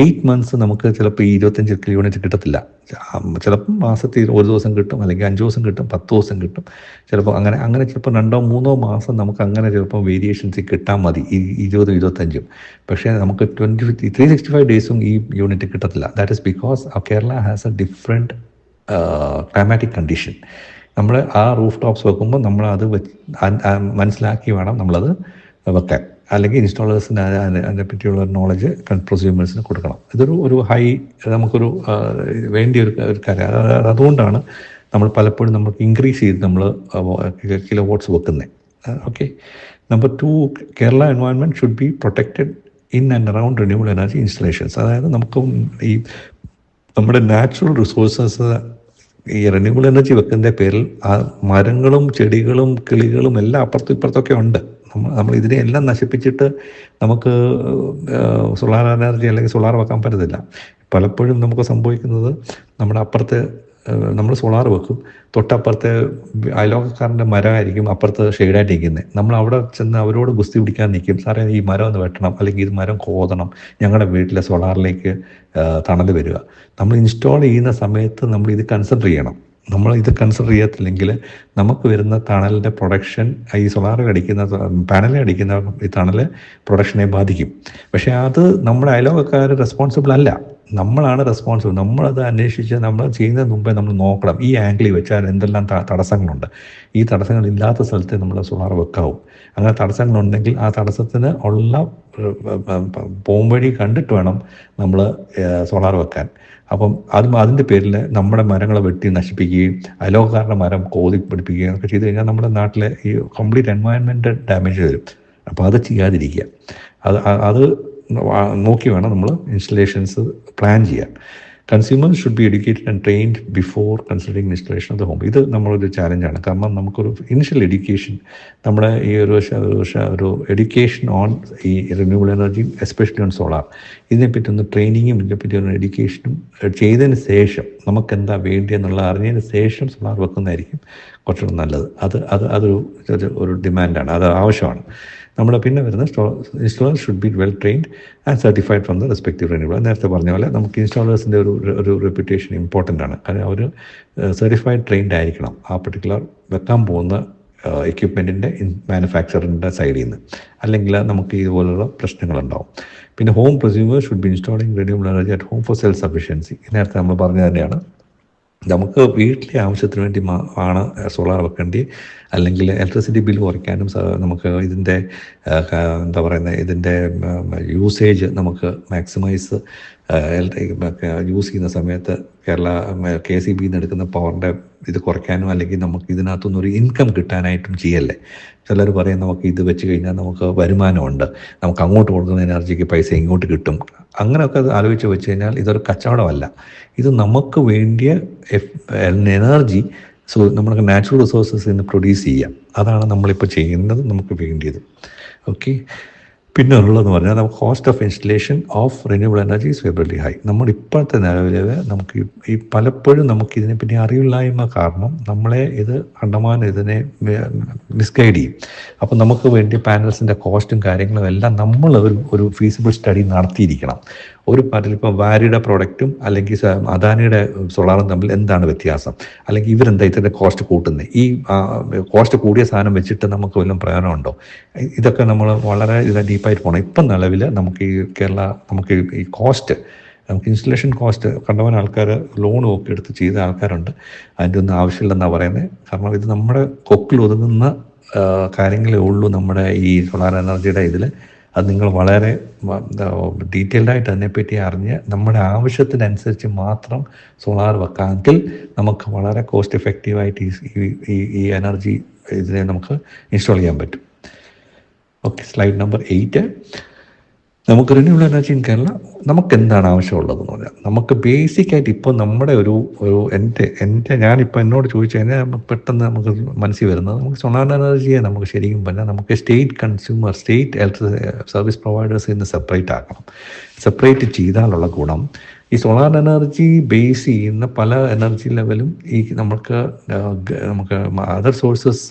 8 മന്ത്സ് നമുക്ക് ചിലപ്പോൾ 25 യൂണിറ്റ് കിട്ടത്തില്ല. ചിലപ്പം മാസത്തിൽ 1 ദിവസം കിട്ടും, അല്ലെങ്കിൽ 5 ദിവസം കിട്ടും, 10 ദിവസം കിട്ടും. ചിലപ്പോൾ അങ്ങനെ ചിലപ്പോൾ 2-3 മാസം നമുക്ക് അങ്ങനെ ചിലപ്പോൾ വേരിയേഷൻസ് കിട്ടാൻ മതി, 20-25. പക്ഷേ നമുക്ക് 365 ഡേയ്സും ഈ യൂണിറ്റ് കിട്ടത്തില്ല. That is because Kerala has A different climatic condition. നമ്മൾ ആ റൂഫ് ടോപ്സ് വെക്കുമ്പോൾ നമ്മൾ അത് മനസ്സിലാക്കി വേണം നമ്മളത് വെക്കാൻ, അല്ലെങ്കിൽ ഇൻസ്റ്റാളേഴ്സിന് അതിനെ പറ്റിയുള്ള നോളജ് പ്രൊസ്യൂമേഴ്സിന് കൊടുക്കണം. ഇതൊരു ഹൈ നമുക്കൊരു വേണ്ടിയൊരു കാര്യം. അതുകൊണ്ടാണ് നമ്മൾ പലപ്പോഴും നമുക്ക് ഇൻക്രീസ് ചെയ്ത് നമ്മൾ കിലോ വാട്ട്സ് വെക്കുന്നത്. Okay. Number 2, Kerala environment should be protected in and around renewable energy installations. അതായത് നമുക്ക് ഈ നമ്മുടെ നാച്ചുറൽ റിസോഴ്സസ് ഈ റിന്യൂവബിൾ എനർജി വെക്കുന്നതിൻ്റെ പേരിൽ ആ മരങ്ങളും ചെടികളും കിളികളും എല്ലാം അപ്പുറത്തും ഇപ്പുറത്തൊക്കെ ഉണ്ട്. നമ്മൾ ഇതിനെ എല്ലാം നശിപ്പിച്ചിട്ട് നമുക്ക് സോളാർ എനർജി അല്ലെങ്കിൽ സോളാർ വെക്കാൻ പറ്റത്തില്ല. പലപ്പോഴും നമുക്ക് സംഭവിക്കുന്നത് നമ്മുടെ അപ്പുറത്തെ നമ്മൾ സോളാർ വെക്കും, തൊട്ടപ്പുറത്തെ അയലോകക്കാരൻ്റെ മരമായിരിക്കും അപ്പുറത്ത് ഷെയ്ഡായിട്ടിരിക്കുന്നത്. നമ്മൾ അവിടെ ചെന്ന് അവരോട് ഗുസ്തി പിടിക്കാൻ നിൽക്കും, സാറേ ഈ മരം ഒന്ന് വെട്ടണം, അല്ലെങ്കിൽ ഇത് മരം കോതണം, ഞങ്ങളുടെ വീട്ടിലെ സോളാറിലേക്ക് തണൽ വരിക. നമ്മൾ ഇൻസ്റ്റാൾ ചെയ്യുന്ന സമയത്ത് നമ്മൾ ഇത് കൺസിഡർ ചെയ്യണം. നമ്മൾ ഇത് കൺസിഡർ ചെയ്യത്തില്ലെങ്കിൽ നമുക്ക് വരുന്ന തണലിൻ്റെ പ്രൊഡക്ഷൻ ഈ സോളാറിൽ അടിക്കുന്ന പാനലിൽ അടിക്കുന്ന ഈ തണൽ പ്രൊഡക്ഷനെ ബാധിക്കും. പക്ഷേ അത് നമ്മുടെ അയലോകക്കാർ റെസ്പോൺസിബിൾ അല്ല, നമ്മളാണ് റെസ്പോൺസിബിൾ. നമ്മളത് അന്വേഷിച്ച് നമ്മൾ ചെയ്യുന്നതിന് മുമ്പേ നമ്മൾ നോക്കണം ഈ ആംഗിളിൽ വെച്ചാൽ എന്തെല്ലാം തടസ്സങ്ങളുണ്ട്. ഈ തടസ്സങ്ങളില്ലാത്ത സ്ഥലത്തെ നമ്മൾ സോളാർ വെക്കാവും. അങ്ങനെ തടസ്സങ്ങളുണ്ടെങ്കിൽ ആ തടസ്സത്തിന് ഉള്ള പോംവഴി കണ്ടിട്ട് വേണം നമ്മൾ സോളാർ വെക്കാൻ. അപ്പം അതിൻ്റെ പേരിൽ നമ്മുടെ മരങ്ങളെ വെട്ടി നശിപ്പിക്കുകയും അയലോകക്കാരുടെ മരം കോതി പിടിപ്പിക്കുകയും ഒക്കെ ചെയ്ത് കഴിഞ്ഞാൽ നമ്മുടെ നാട്ടിലെ ഈ കംപ്ലീറ്റ് എൻവയോൺമെൻറ്റ് ഡാമേജ് വരും. അപ്പോൾ അത് ചെയ്യാതിരിക്കുക. അത് നോക്കി വേണം നമ്മൾ ഇൻസ്റ്റലേഷൻസ് പ്ലാൻ ചെയ്യാൻ. Consumers should be educated and trained before considering installation of the home. ഇത് നമ്മളൊരു ചാലഞ്ചാണ്. കാരണം നമുക്കൊരു ഇനിഷ്യൽ എഡ്യൂക്കേഷൻ, നമ്മുടെ ഈ ഒരു എഡ്യൂക്കേഷൻ ഓൺ ഈ renewable energy especially on solar, ഇതിനെപ്പറ്റി ഒന്ന് ട്രെയിനിങ്ങും ഇതിനെപ്പറ്റി ഒന്ന് എഡ്യൂക്കേഷനും ചെയ്തതിന് ശേഷം നമുക്ക് എന്താ വേണ്ടിയെന്നുള്ള അറിഞ്ഞതിന് ശേഷം സോളാർ വെക്കുന്നതായിരിക്കും കുറച്ചുകൂടെ നല്ലത്. അതൊരു ഡിമാൻഡാണ്, അത് ആവശ്യമാണ്. നമ്മുടെ പിന്നെ വരുന്ന ഇൻസ്റ്റാളേഴ്സ് should be well trained and certified from the respective renewable. നേരത്തെ പറഞ്ഞ പോലെ നമുക്ക് ഇൻസ്റ്റാളേഴ്സിൻ്റെ ഒരു റെപ്യൂട്ടേഷൻ ഇമ്പോർട്ടൻ്റ് ആണ്. കാരണം അവർ സർട്ടിഫൈഡ് ട്രെയിൻഡ് ആയിരിക്കണം ആ പർട്ടിക്കുലർ വെക്കാൻ പോകുന്ന എക്യുപ്മെൻറ്റിൻ്റെ മാനുഫാക്ചറിൻ്റെ സൈഡിൽ നിന്ന്, അല്ലെങ്കിൽ നമുക്ക് ഇതുപോലുള്ള പ്രശ്നങ്ങളുണ്ടാവും. പിന്നെ home prosumers should be installing renewable energy at home for self sufficiency. നേരത്തെ നമ്മൾ പറഞ്ഞത് തന്നെയാണ്, നമുക്ക് വീട്ടിലെ ആവശ്യത്തിന് വേണ്ടി ആണ് സോളാർ വെക്കേണ്ടി, അല്ലെങ്കിൽ ഇലക്ട്രിസിറ്റി ബിൽ കുറയ്ക്കാനും നമുക്ക് ഇതിൻ്റെ എന്താ പറയുന്നത് ഇതിൻ്റെ യൂസേജ് നമുക്ക് മാക്സിമൈസ് യൂസ് ചെയ്യുന്ന സമയത്ത് KCB എടുക്കുന്ന പവറിൻ്റെ ഇത് കുറയ്ക്കാനും, അല്ലെങ്കിൽ നമുക്ക് ഇതിനകത്തുനിന്ന് ഒരു ഇൻകം കിട്ടാനായിട്ടും ചെയ്യല്ലേ. ചിലർ പറയും നമുക്ക് ഇത് വെച്ച് കഴിഞ്ഞാൽ നമുക്ക് വരുമാനമുണ്ട്, നമുക്ക് അങ്ങോട്ട് കൊടുക്കുന്ന എനർജിക്ക് പൈസ ഇങ്ങോട്ട് കിട്ടും. അങ്ങനെയൊക്കെ ആലോചിച്ച് വെച്ച് കഴിഞ്ഞാൽ ഇതൊരു കച്ചവടമല്ല. ഇത് നമുക്ക് വേണ്ടിയ എനർജി നമുക്ക് നാച്ചുറൽ റിസോഴ്സസിൽ നിന്ന് പ്രൊഡ്യൂസ് ചെയ്യാം. അതാണ് നമ്മളിപ്പോൾ ചെയ്യുന്നത്, നമുക്ക് വേണ്ടിയത്. ഓക്കെ. പിന്നെ ഉള്ളതെന്ന് പറഞ്ഞാൽ നമുക്ക് cost of installation of renewable energy is very high. നമ്മൾ ഇപ്പോഴത്തെ നിലവിൽ നമുക്ക് ഈ പലപ്പോഴും നമുക്ക് ഇതിനെപ്പറ്റി അറിവില്ലായ്മ കാരണം നമ്മളെ ഇത് ഇതിനെ മിസ്ഗൈഡ് ചെയ്യും. അപ്പോൾ നമുക്ക് വേണ്ടി പാനൽസിൻ്റെ കോസ്റ്റും കാര്യങ്ങളും എല്ലാം നമ്മൾ ഒരു ഫീസിബിൾ സ്റ്റഡി നടത്തിയിരിക്കണം. ഒരു പാർട്ടിൽ ഇപ്പോൾ വാരിയുടെ പ്രോഡക്റ്റും അല്ലെങ്കിൽ അദാനിയുടെ സോളാറും തമ്മിൽ എന്താണ് വ്യത്യാസം, അല്ലെങ്കിൽ ഇവരെന്താ ഇതിൻ്റെ കോസ്റ്റ് കൂട്ടുന്നത്, ഈ കോസ്റ്റ് കൂടിയ സാധനം വെച്ചിട്ട് നമുക്ക് വല്ലതും പ്രയോജനമുണ്ടോ? ഇതൊക്കെ നമ്മൾ വളരെ ഡീപ്പായിട്ട് പോകണം. ഇപ്പം നിലവിൽ നമുക്ക് ഈ നമുക്ക് ഈ കോസ്റ്റ്, നമുക്ക് ഇൻസ്റ്റലേഷൻ കോസ്റ്റ് കണ്ടവൻ ആൾക്കാർ ലോണും ഒക്കെ എടുത്ത് ചെയ്ത ആൾക്കാരുണ്ട്. അതിൻ്റെ ഒന്നും ആവശ്യമില്ലെന്നാണ് പറയുന്നത്. കാരണം ഇത് നമ്മുടെ കൊക്കിൽ ഒതുങ്ങുന്ന കാര്യങ്ങളേ ഉള്ളൂ നമ്മുടെ ഈ സോളാർ എനർജിയുടെ ഇതിൽ. അത് നിങ്ങൾ വളരെ ഡീറ്റെയിൽഡായിട്ട് അതിനെപ്പറ്റി അറിഞ്ഞ് നമ്മുടെ ആവശ്യത്തിനനുസരിച്ച് മാത്രം സോളാർ വെക്കാമെങ്കിൽ നമുക്ക് വളരെ കോസ്റ്റ് എഫക്റ്റീവായിട്ട് ഈ എനർജി ഇതിനെ നമുക്ക് ഇൻസ്റ്റാൾ ചെയ്യാൻ പറ്റും. Okay, slide number 8. നമുക്ക് റിന്യൂവബിൾ എനർജി ഇൻ കേരള നമുക്ക് എന്താണ് ആവശ്യമുള്ളതെന്ന് പറഞ്ഞാൽ, നമുക്ക് ബേസിക്കായിട്ട് ഇപ്പോൾ നമ്മുടെ ഒരു ഞാനിപ്പോൾ എന്നോട് ചോദിച്ചു കഴിഞ്ഞാൽ പെട്ടെന്ന് നമുക്ക് മനസ്സിൽ വരുന്നത്, നമുക്ക് സോളാർ എനർജിയെ നമുക്ക് ശരിക്കും പറഞ്ഞാൽ നമുക്ക് സ്റ്റേറ്റ് ഇലക്ട്രിസിറ്റി സർവീസ് പ്രൊവൈഡേഴ്സ് ഇന്ന് സെപ്പറേറ്റ് ആക്കണം. സെപ്പറേറ്റ് ചെയ്താലുള്ള ഗുണം, ഈ സോളാർ എനർജി ബേസ് ചെയ്യുന്ന പല എനർജി ലെവലും നമുക്ക് അതർ സോഴ്സസ്,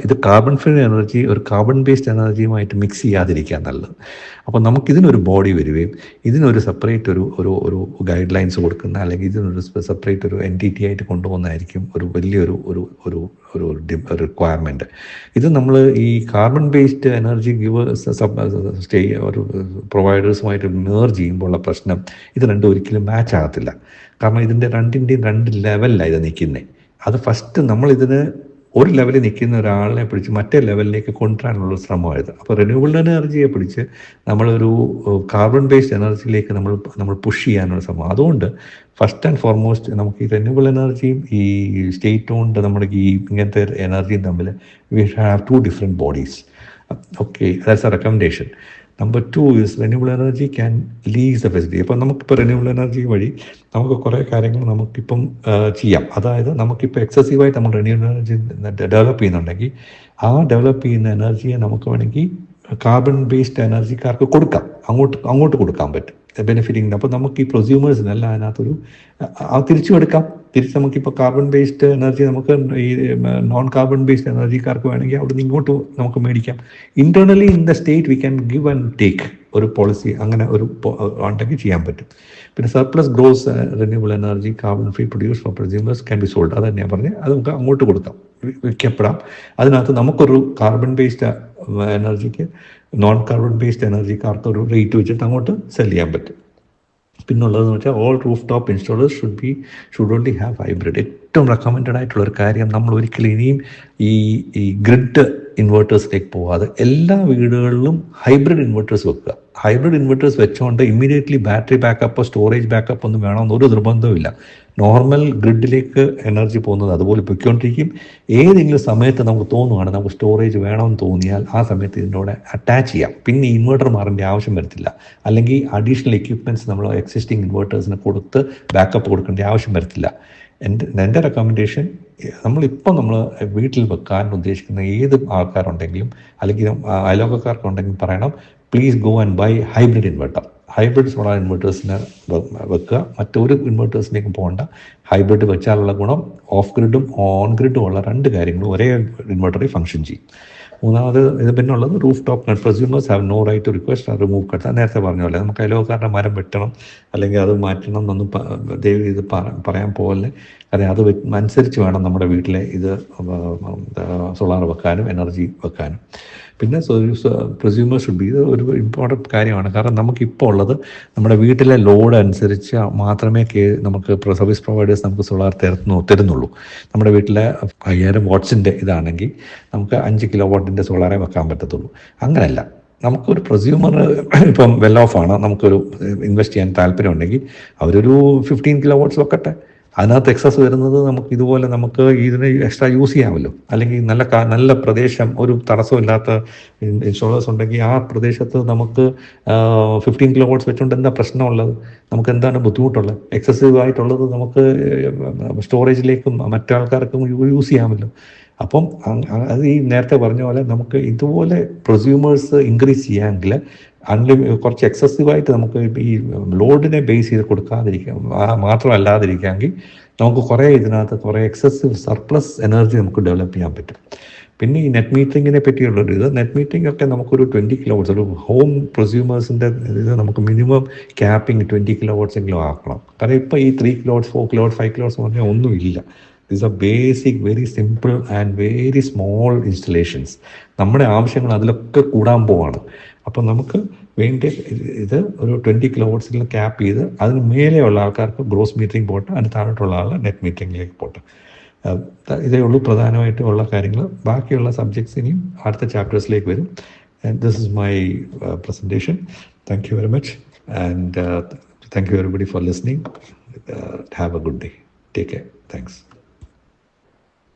ഇത് കാർബൺ ഫ്രീ എനർജി ഒരു കാർബൺ ബേസ്ഡ് എനർജിയുമായിട്ട് മിക്സ് ചെയ്യാതിരിക്കാൻ നല്ലത്. അപ്പോൾ നമുക്കിതിനൊരു ബോഡി വരികയും ഇതിനൊരു സെപ്പറേറ്റ് ഒരു ഗൈഡ് ലൈൻസ് കൊടുക്കുന്ന, അല്ലെങ്കിൽ ഇതിനൊരു സെപ്പറേറ്റ് ഒരു എൻറ്റിറ്റി ആയിട്ട് കൊണ്ടുപോകുന്നതായിരിക്കും ഒരു വലിയൊരു റിക്വയർമെൻറ്റ്. ഇത് നമ്മൾ ഈ കാർബൺ ബേസ്ഡ് എനർജി ഒരു പ്രൊവൈഡേഴ്സുമായിട്ട് മേർജ് ചെയ്യുമ്പോൾ ഉള്ള പ്രശ്നം, ഇത് രണ്ടും ഒരിക്കലും മാച്ച് ആകത്തില്ല. കാരണം ഇതിൻ്റെ രണ്ടിൻ്റെയും 2 ലെവലിലാണ് ഇത് നിൽക്കുന്നത്. അത് ഫസ്റ്റ് നമ്മളിതിന് ഒരു ലെവലിൽ നിൽക്കുന്ന ഒരാളെ പിടിച്ച് മറ്റേ ലെവലിലേക്ക് കൊണ്ടുവരാനുള്ള ശ്രമമായത്. അപ്പോൾ റിന്യൂവബിൾ എനർജിയെ പിടിച്ച് നമ്മളൊരു കാർബൺ ബേസ്ഡ് എനർജിയിലേക്ക് നമ്മൾ പുഷ് ചെയ്യാനുള്ള ശ്രമം. അതുകൊണ്ട് ഫസ്റ്റ് ആൻഡ് ഫോർമോസ്റ്റ് നമുക്ക് ഈ റിന്യൂവബിൾ എനർജിയും ഈ സ്റ്റേറ്റ് ഓൺഡ് നമ്മുടെ ഈ ഇങ്ങനത്തെ എനർജിയും തമ്മിൽ we have 2 different bodies. Okay, that's A recommendation. Number 2 is renewable energy can lease the facility. അപ്പം നമുക്കിപ്പോൾ റിന്യൂവബിൾ എനർജി വഴി നമുക്ക് കുറേ കാര്യങ്ങൾ നമുക്കിപ്പം ചെയ്യാം. അതായത് നമുക്കിപ്പോൾ എക്സസീവായിട്ട് നമ്മൾ റിന്യൂവബിൾ എനർജി ഡെവലപ്പ് ചെയ്യുന്നുണ്ടെങ്കിൽ ആ ഡെവലപ്പ് ചെയ്യുന്ന എനർജിയെ നമുക്ക് വേണമെങ്കിൽ കാർബൺ ബേസ്ഡ് എനർജിക്കാർക്ക് കൊടുക്കാം, അങ്ങോട്ട് കൊടുക്കാൻ പറ്റും ബെനിഫിറ്റിംഗ്. അപ്പോൾ നമുക്ക് ഈ പ്രൊസ്യൂമേഴ്സിനെല്ലാം അതിനകത്തൊരു തിരിച്ചു എടുക്കാം. നമുക്കിപ്പോൾ കാർബൺ ബേസ്ഡ് എനർജി നമുക്ക് ഈ നോൺ കാർബൺ ബേസ്ഡ് എനർജിക്കാർക്ക് വേണമെങ്കിൽ അവിടെ നിന്ന് ഇങ്ങോട്ട് നമുക്ക് മേടിക്കാം. Internally in the state we can give and take ഒരു പോളിസി അങ്ങനെ ഉണ്ടെങ്കിൽ ചെയ്യാൻ പറ്റും. പിന്നെ surplus gross renewable energy carbon free produce four prosumers can be sold. അത് തന്നെയാണ് പറഞ്ഞത്. അത് നമുക്ക് അങ്ങോട്ട് കൊടുക്കാം, വിൽക്കപ്പെടാം. അതിനകത്ത് നമുക്കൊരു കാർബൺ ബേസ്ഡ് എനർജിക്ക് നോൺ കാർബൺ ബേസ്ഡ് എനർജിക്കാർക്ക് ഒരു റേറ്റ് വെച്ചിട്ട് അങ്ങോട്ട് സെല് ചെയ്യാൻ പറ്റും. പിന്നുള്ളതെന്ന് വെച്ചാൽ all roof top installers should only have hybrid. ഏറ്റവും റെക്കമെൻഡഡ് ആയിട്ടുള്ളൊരു കാര്യം, നമ്മൾ ഒരിക്കലും ഇനിയും ഈ ഗ്രിഡ് ഇൻവേർട്ടേഴ്സിലേക്ക് പോകാതെ എല്ലാ വീടുകളിലും ഹൈബ്രിഡ് ഇൻവേർട്ടേഴ്സ് വെക്കുക. ഹൈബ്രിഡ് ഇൻവേർട്ടേഴ്സ് വെച്ചുകൊണ്ട് ഇമ്മീഡിയറ്റ്ലി ബാറ്ററി ബാക്കപ്പോ സ്റ്റോറേജ് ബാക്കപ്പ് ഒന്നും വേണമെന്ന് ഒരു നിർബന്ധമില്ല. നോർമൽ ഗ്രിഡിലേക്ക് എനർജി പോകുന്നത് അതുപോലെ പൊയ്ക്കൊണ്ടിരിക്കും. ഏതെങ്കിലും സമയത്ത് നമുക്ക് തോന്നുകയാണ് നമുക്ക് സ്റ്റോറേജ് വേണമെന്ന് തോന്നിയാൽ ആ സമയത്ത് ഇതിൻ്റെ കൂടെ അറ്റാച്ച് ചെയ്യാം. പിന്നെ ഇൻവേർട്ടർ മാറേണ്ട ആവശ്യം വരത്തില്ല. അല്ലെങ്കിൽ അഡീഷണൽ എക്യുപ്മെൻറ്റ്സ് നമ്മൾ എക്സിസ്റ്റിംഗ് ഇൻവേർട്ടേഴ്സിന് കൊടുത്ത് ബാക്കപ്പ് കൊടുക്കേണ്ട ആവശ്യം വരത്തില്ല. എൻ്റെ റെക്കമെൻഡേഷൻ, നമ്മൾ വീട്ടിൽ വെക്കാൻ ഉദ്ദേശിക്കുന്ന ഏത് ആൾക്കാരുണ്ടെങ്കിലും അല്ലെങ്കിൽ അയലോക്കക്കാർക്കുണ്ടെങ്കിലും പറയണം, please go and buy hybrid inverter. Hybrid solar ഇൻവെർട്ടേഴ്സിനെ വെക്കുക, മറ്റൊരു ഇൻവെർട്ടേഴ്സിലേക്കും പോകണ്ട. ഹൈബ്രിഡ് വെച്ചാലുള്ള ഗുണം ഓഫ് ഗ്രിഡും ഓൺ ഗ്രിഡും ഉള്ള 2 കാര്യങ്ങളും ഒരേ ഇൻവെർട്ടറിൽ ഫംഗ്ഷൻ ചെയ്യും. മൂന്നാമത് ഇത് പിന്നെ ഉള്ളത് roof top cut. Prosumers have no right to request remove cuts. നേരത്തെ പറഞ്ഞ പോലെ നമുക്ക് അയലോക്കാരുടെ മരം വെട്ടണം അല്ലെങ്കിൽ അത് മാറ്റണം എന്നൊന്നും ദയവ് ഇത് പറയാൻ പോകല്ലേ. കാരണം അത് അനുസരിച്ച് വേണം നമ്മുടെ വീട്ടിലെ ഇത് സോളാർ വെക്കാനും എനർജി വെക്കാനും. പിന്നെ പ്രൊസ്യൂമർ ഷുഡ് ബി, ഇത് ഒരു ഇമ്പോർട്ടൻറ്റ് കാര്യമാണ്. കാരണം നമുക്കിപ്പോൾ ഉള്ളത് നമ്മുടെ വീട്ടിലെ ലോഡ് അനുസരിച്ച് മാത്രമേ നമുക്ക് സർവീസ് പ്രൊവൈഡേഴ്സ് നമുക്ക് സോളാർ തരുന്നുള്ളൂ. നമ്മുടെ വീട്ടിലെ 5000 വാട്ട്സിൻ്റെ ഇതാണെങ്കിൽ നമുക്ക് 5 കിലോ വാട്ടിൻ്റെ സോളാറേ വെക്കാൻ പറ്റത്തുള്ളൂ. അങ്ങനെയല്ല, നമുക്കൊരു പ്രൊസ്യൂമർ ഇപ്പം വെൽ ഓഫ് ആണ്, നമുക്കൊരു ഇൻവെസ്റ്റ് ചെയ്യാൻ താല്പര്യം ഉണ്ടെങ്കിൽ അവരൊരു 15 കിലോ വാട്ട്സ് വെക്കട്ടെ. അതിനകത്ത് എക്സസ് വരുന്നത് നമുക്ക് ഇതുപോലെ നമുക്ക് ഇതിന് എക്സ്ട്രാ യൂസ് ചെയ്യാമല്ലോ. അല്ലെങ്കിൽ നല്ല പ്രദേശം, ഒരു തടസ്സമില്ലാത്ത ഇൻസ്റ്റാളേഴ്സ് ഉണ്ടെങ്കിൽ ആ പ്രദേശത്ത് നമുക്ക് 15 കിലോ വാട്ട്സ് വെച്ചുകൊണ്ട് എന്താ പ്രശ്നമുള്ളത്? നമുക്ക് എന്താണ് ബുദ്ധിമുട്ടുള്ളത്? എക്സസീവ് ആയിട്ടുള്ളത് നമുക്ക് സ്റ്റോറേജിലേക്കും മറ്റാൾക്കാർക്കും യൂസ് ചെയ്യാമല്ലോ. അപ്പം അത് ഈ നേരത്തെ പറഞ്ഞ പോലെ നമുക്ക് ഇതുപോലെ പ്രൊസ്യൂമേഴ്സ് ഇൻക്രീസ് ചെയ്യാമെങ്കിൽ കുറച്ച് എക്സസീവായിട്ട് നമുക്ക് ഈ ലോഡിനെ ബേസ് ചെയ്ത് കൊടുക്കാതിരിക്കാം, മാത്രമല്ലാതിരിക്കാമെങ്കിൽ നമുക്ക് കുറേ ഇതിനകത്ത് കുറേ എക്സസീവ് സർപ്ലസ് എനർജി നമുക്ക് ഡെവലപ്പ് ചെയ്യാൻ പറ്റും. പിന്നെ ഈ നെറ്റ് മീറ്ററിങ്ങിനെ പറ്റിയുള്ളൊരു നെറ്റ് മീറ്ററിംഗ് ഒക്കെ നമുക്കൊരു 20 kW, ഒരു ഹോം പ്രൊസ്യൂമേഴ്സിൻ്റെ ഇത് നമുക്ക് മിനിമം ക്യാപ്പിംഗ് 20 kW എങ്കിലും ആക്കണം. കാരണം ഇപ്പോൾ ഈ 3 kW 4 kW 5 kW എന്ന് പറഞ്ഞാൽ ഒന്നുമില്ല. These are basic very simple and very small installations. നമ്മുടെ ആവശ്യങ്ങൾ അതിലൊക്കെ കൂടാൻ പോവാണ്. അപ്പം നമുക്ക് വേണ്ട ഇത് ഒരു 20 kW ക്യാപ്പ് ചെയ്ത് അതിന് മേലെയുള്ള ആൾക്കാർക്ക് ഗ്രോസ് മീറ്ററിംഗ് പോട്ടെ, അതിന് താഴോട്ടുള്ള ആൾ നെറ്റ് മീറ്ററിംഗിലേക്ക് പോട്ടെ. ഇതേ ഉള്ളൂ പ്രധാനമായിട്ടുള്ള കാര്യങ്ങൾ. ബാക്കിയുള്ള സബ്ജക്ട്സ് ഇനിയും അടുത്ത ചാപ്റ്റേഴ്സിലേക്ക് വരും. And this is my presentation. Thank you very much and thank you everybody for listening. Have A good day. Take care. Thanks.